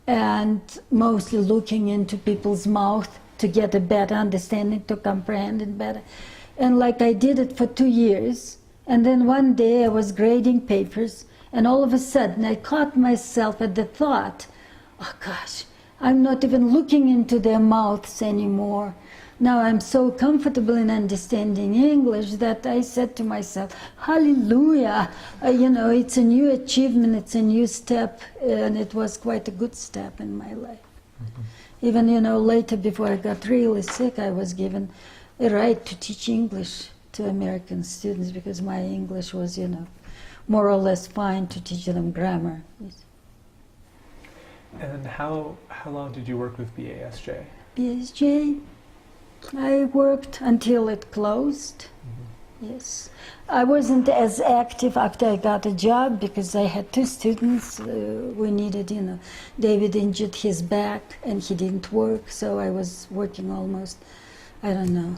and mostly looking into people's mouth to get a better understanding, to comprehend it better. And like I did it for 2 years. And then one day I was grading papers, and all of a sudden I caught myself at the thought, oh gosh, I'm not even looking into their mouths anymore. Now I'm so comfortable in understanding English that I said to myself, hallelujah, it's a new achievement, it's a new step, and it was quite a good step in my life. Even, later, before I got really sick, I was given a right to teach English to American students because my English was, more or less fine to teach them grammar. And how long did you work with BASJ? BASJ, I worked until it closed. Yes. I wasn't as active after I got a job because I had 2 students. We needed, David injured his back and he didn't work, so I was working almost, I don't know.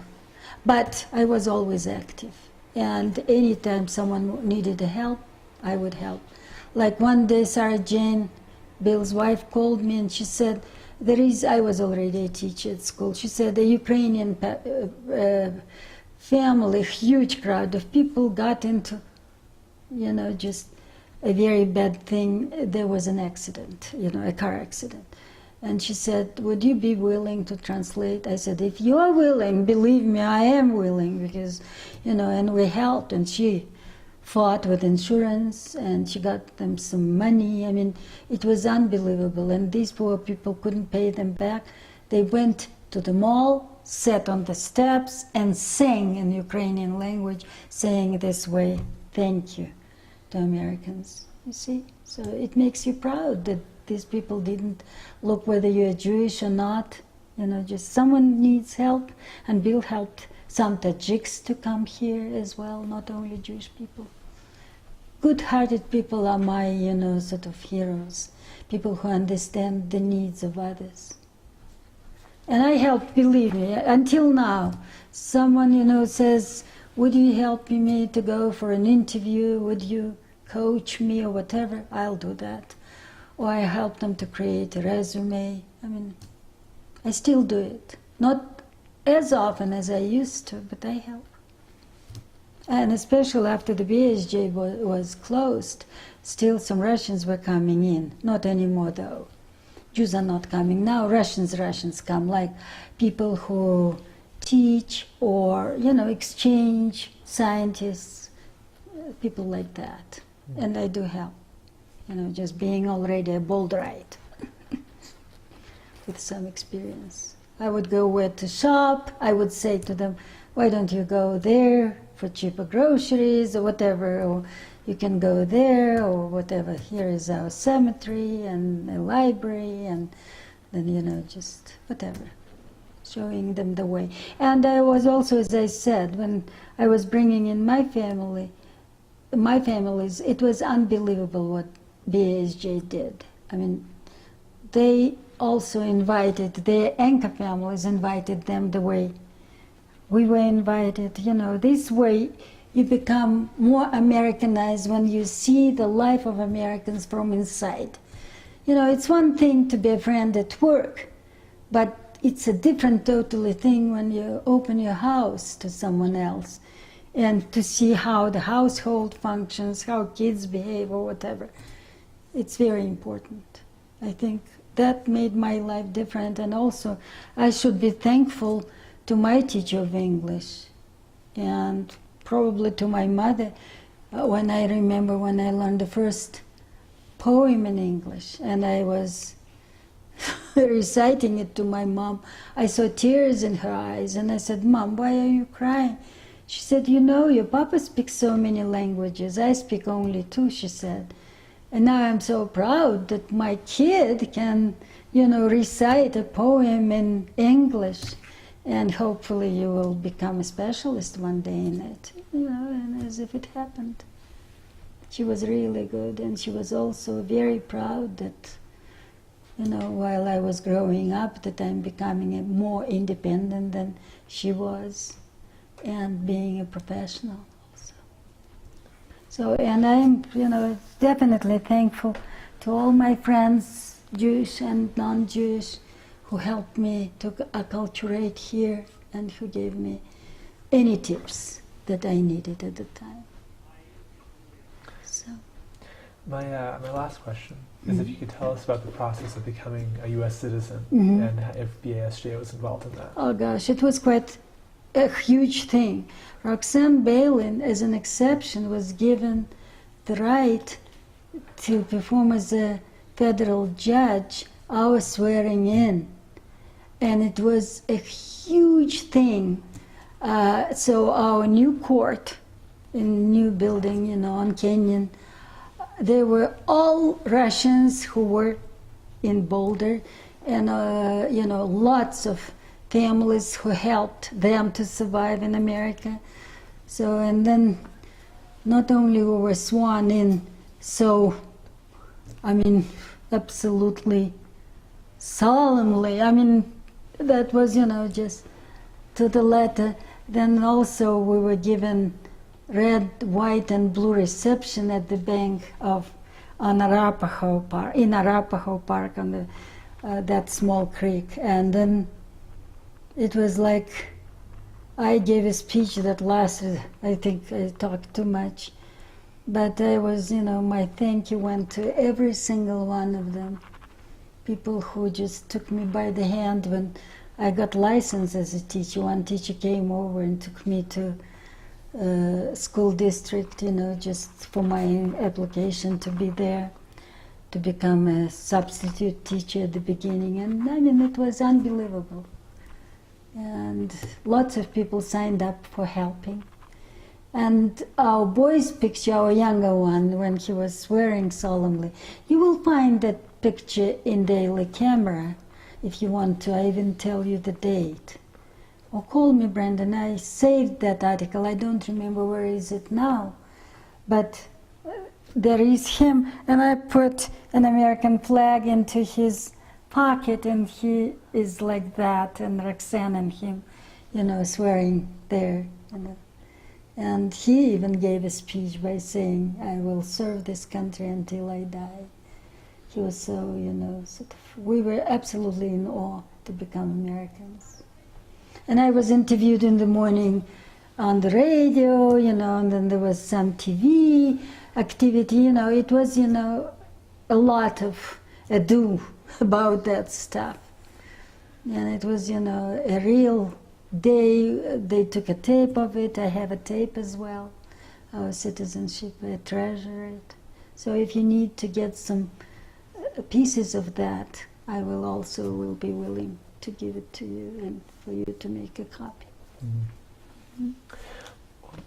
But I was always active. And anytime someone needed help, I would help. Like one day, Sarah Jane, Bill's wife, called me and she said, I was already a teacher at school. She said a Ukrainian family, huge crowd of people got into, just a very bad thing. There was an accident, a car accident. And she said, would you be willing to translate? I said, if you are willing, believe me, I am willing, because, and we helped. And she fought with insurance, and she got them some money. I mean, it was unbelievable. And these poor people couldn't pay them back. They went to the mall, sat on the steps, and sang in Ukrainian language, saying this way, thank you to Americans. You see? So it makes you proud that these people didn't look whether you're Jewish or not. Just someone needs help, and Bill helped some Tajiks to come here as well, not only Jewish people. Good-hearted people are my, sort of heroes, people who understand the needs of others. And I help, believe me, until now. Someone, says, would you help me to go for an interview? Would you coach me or whatever? I'll do that. Or I help them to create a resume. I mean, I still do it. Not as often as I used to, but I help. And especially after the BASJ was closed, still some Russians were coming in. Not anymore, though. Jews are not coming now. Russians come, like people who teach or, exchange, scientists, people like that. And I do help, just being already a Boulderite with some experience. I would go where to shop. I would say to them, why don't you go there for cheaper groceries or whatever, or you can go there or whatever. Here is our cemetery and a library, and then, just whatever. Showing them the way. And I was also, as I said, when I was bringing in my families, it was unbelievable what BASJ did. I mean, they also invited, their anchor families invited them the way we were invited. This way you become more Americanized when you see the life of Americans from inside. It's one thing to be a friend at work, but it's a different totally thing when you open your house to someone else and to see how the household functions, how kids behave or whatever. It's very important. I think that made my life different, and also I should be thankful to my teacher of English and probably to my mother when I remember when I learned the first poem in English and I was reciting it to my mom. I saw tears in her eyes and I said, Mom, why are you crying? She said, your papa speaks so many languages. I speak only 2, she said. And now I'm so proud that my kid can, recite a poem in English. And hopefully you will become a specialist one day in it. And as if it happened. She was really good, and she was also very proud that, while I was growing up, that I'm becoming more independent than she was, and being a professional also. So, and I'm, definitely thankful to all my friends, Jewish and non-Jewish, who helped me to acculturate here and who gave me any tips that I needed at the time. So, my last question is if you could tell us about the process of becoming a U.S. citizen and if BASJ was involved in that. Oh gosh, it was quite a huge thing. Roxanne Balin, as an exception, was given the right to perform as a federal judge our swearing in. And it was a huge thing. So our new court, in new building, on Kenyon, they were all Russians who were in Boulder, and lots of families who helped them to survive in America. So, and then not only we were sworn in, so, absolutely solemnly, that was, just to the letter. Then also we were given red, white, and blue reception at the bank in Arapahoe Park on that small creek. And then it was like I gave a speech that lasted, I think I talked too much, but I was, my thank you went to every single one of them. People who just took me by the hand when I got licensed as a teacher. One teacher came over and took me to school district, just for my application to be there, to become a substitute teacher at the beginning. And it was unbelievable. And lots of people signed up for helping. And our boy's picture, our younger one, when he was swearing solemnly, you will find that picture in Daily Camera if you want to. I even tell you the date. Or call me, Brandon. I saved that article. I don't remember where is it now. But there is him, and I put an American flag into his pocket, and he is like that, and Roxanne and him, swearing there. And he even gave a speech by saying, I will serve this country until I die. He was so, we were absolutely in awe to become Americans. And I was interviewed in the morning on the radio, and then there was some TV activity, it was, a lot of ado about that stuff. And it was, a real day. They took a tape of it. I have a tape as well our citizenship. I treasure it. So if you need to get some pieces of that, I will be willing to give it to you and for you to make a copy.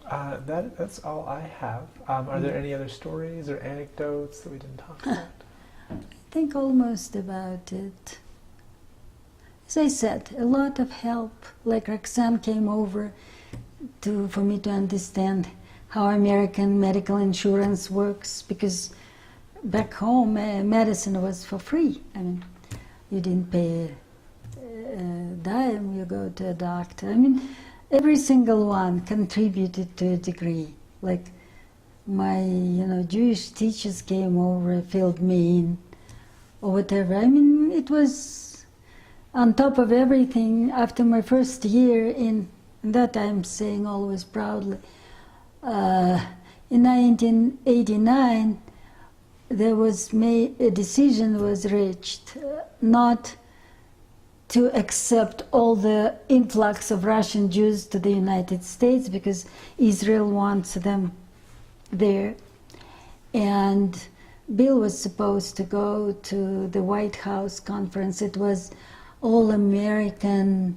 That's all I have. Are there any other stories or anecdotes that we didn't talk about? I think almost about it. As I said, a lot of help. Like Roxanne came over for me to understand how American medical insurance works, because back home medicine was for free. I mean, you didn't pay a dime, you go to a doctor. I mean, every single one contributed to a degree. Like my, Jewish teachers came over, filled me in, or whatever. I mean, it was on top of everything. After my first year in that, I'm saying always proudly, in 1989, there was a decision was reached not to accept all the influx of Russian Jews to the United States because Israel wants them there. And Bill was supposed to go to the White House conference. It was All-American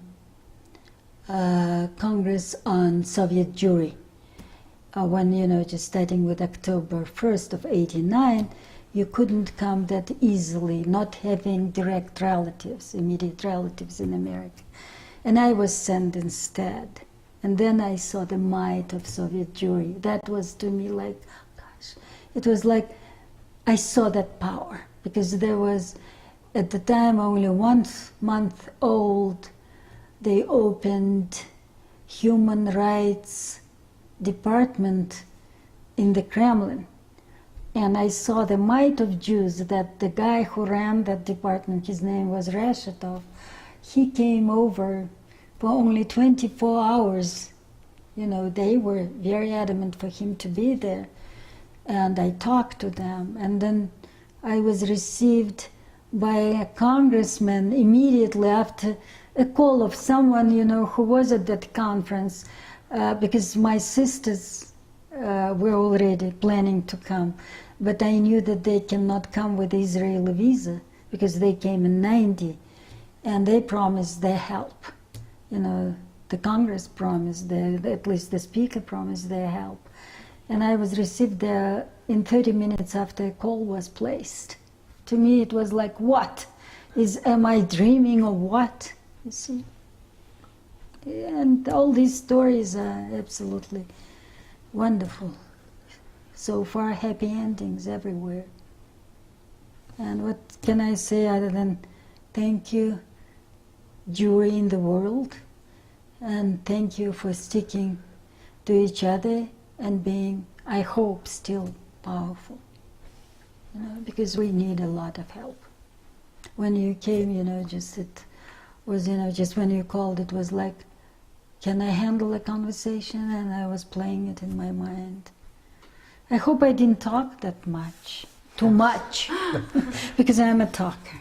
Congress on Soviet Jewry. When, just starting with October 1st of '89, you couldn't come that easily, not having direct relatives, immediate relatives in America. And I was sent instead. And then I saw the might of Soviet Jewry. That was to me like, gosh, it was like I saw that power, because there was, at the time, only 1 month old, they opened human rights department in the Kremlin. And I saw the might of Jews, that the guy who ran that department, his name was Reshetov, he came over for only 24 hours. They were very adamant for him to be there. And I talked to them. And then I was received by a congressman immediately after a call of someone, who was at that conference, because my sisters were already planning to come. But I knew that they cannot come with Israeli visa because they came in '90, and they promised their help. The Congress promised, at least the Speaker promised their help. And I was received there in 30 minutes after a call was placed. To me, it was like, what? Am I dreaming or what? You see? And all these stories are absolutely wonderful. So far, happy endings everywhere. And what can I say other than thank you, Jewry in the world, and thank you for sticking to each other and being, I hope, still powerful. Because we need a lot of help. When you came, it was, just when you called, it was like, can I handle a conversation? And I was playing it in my mind. I hope I didn't talk that much, too much, because I'm a talker.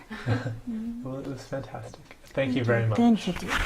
Well, it was fantastic. Thank you very much. Thank you, dear.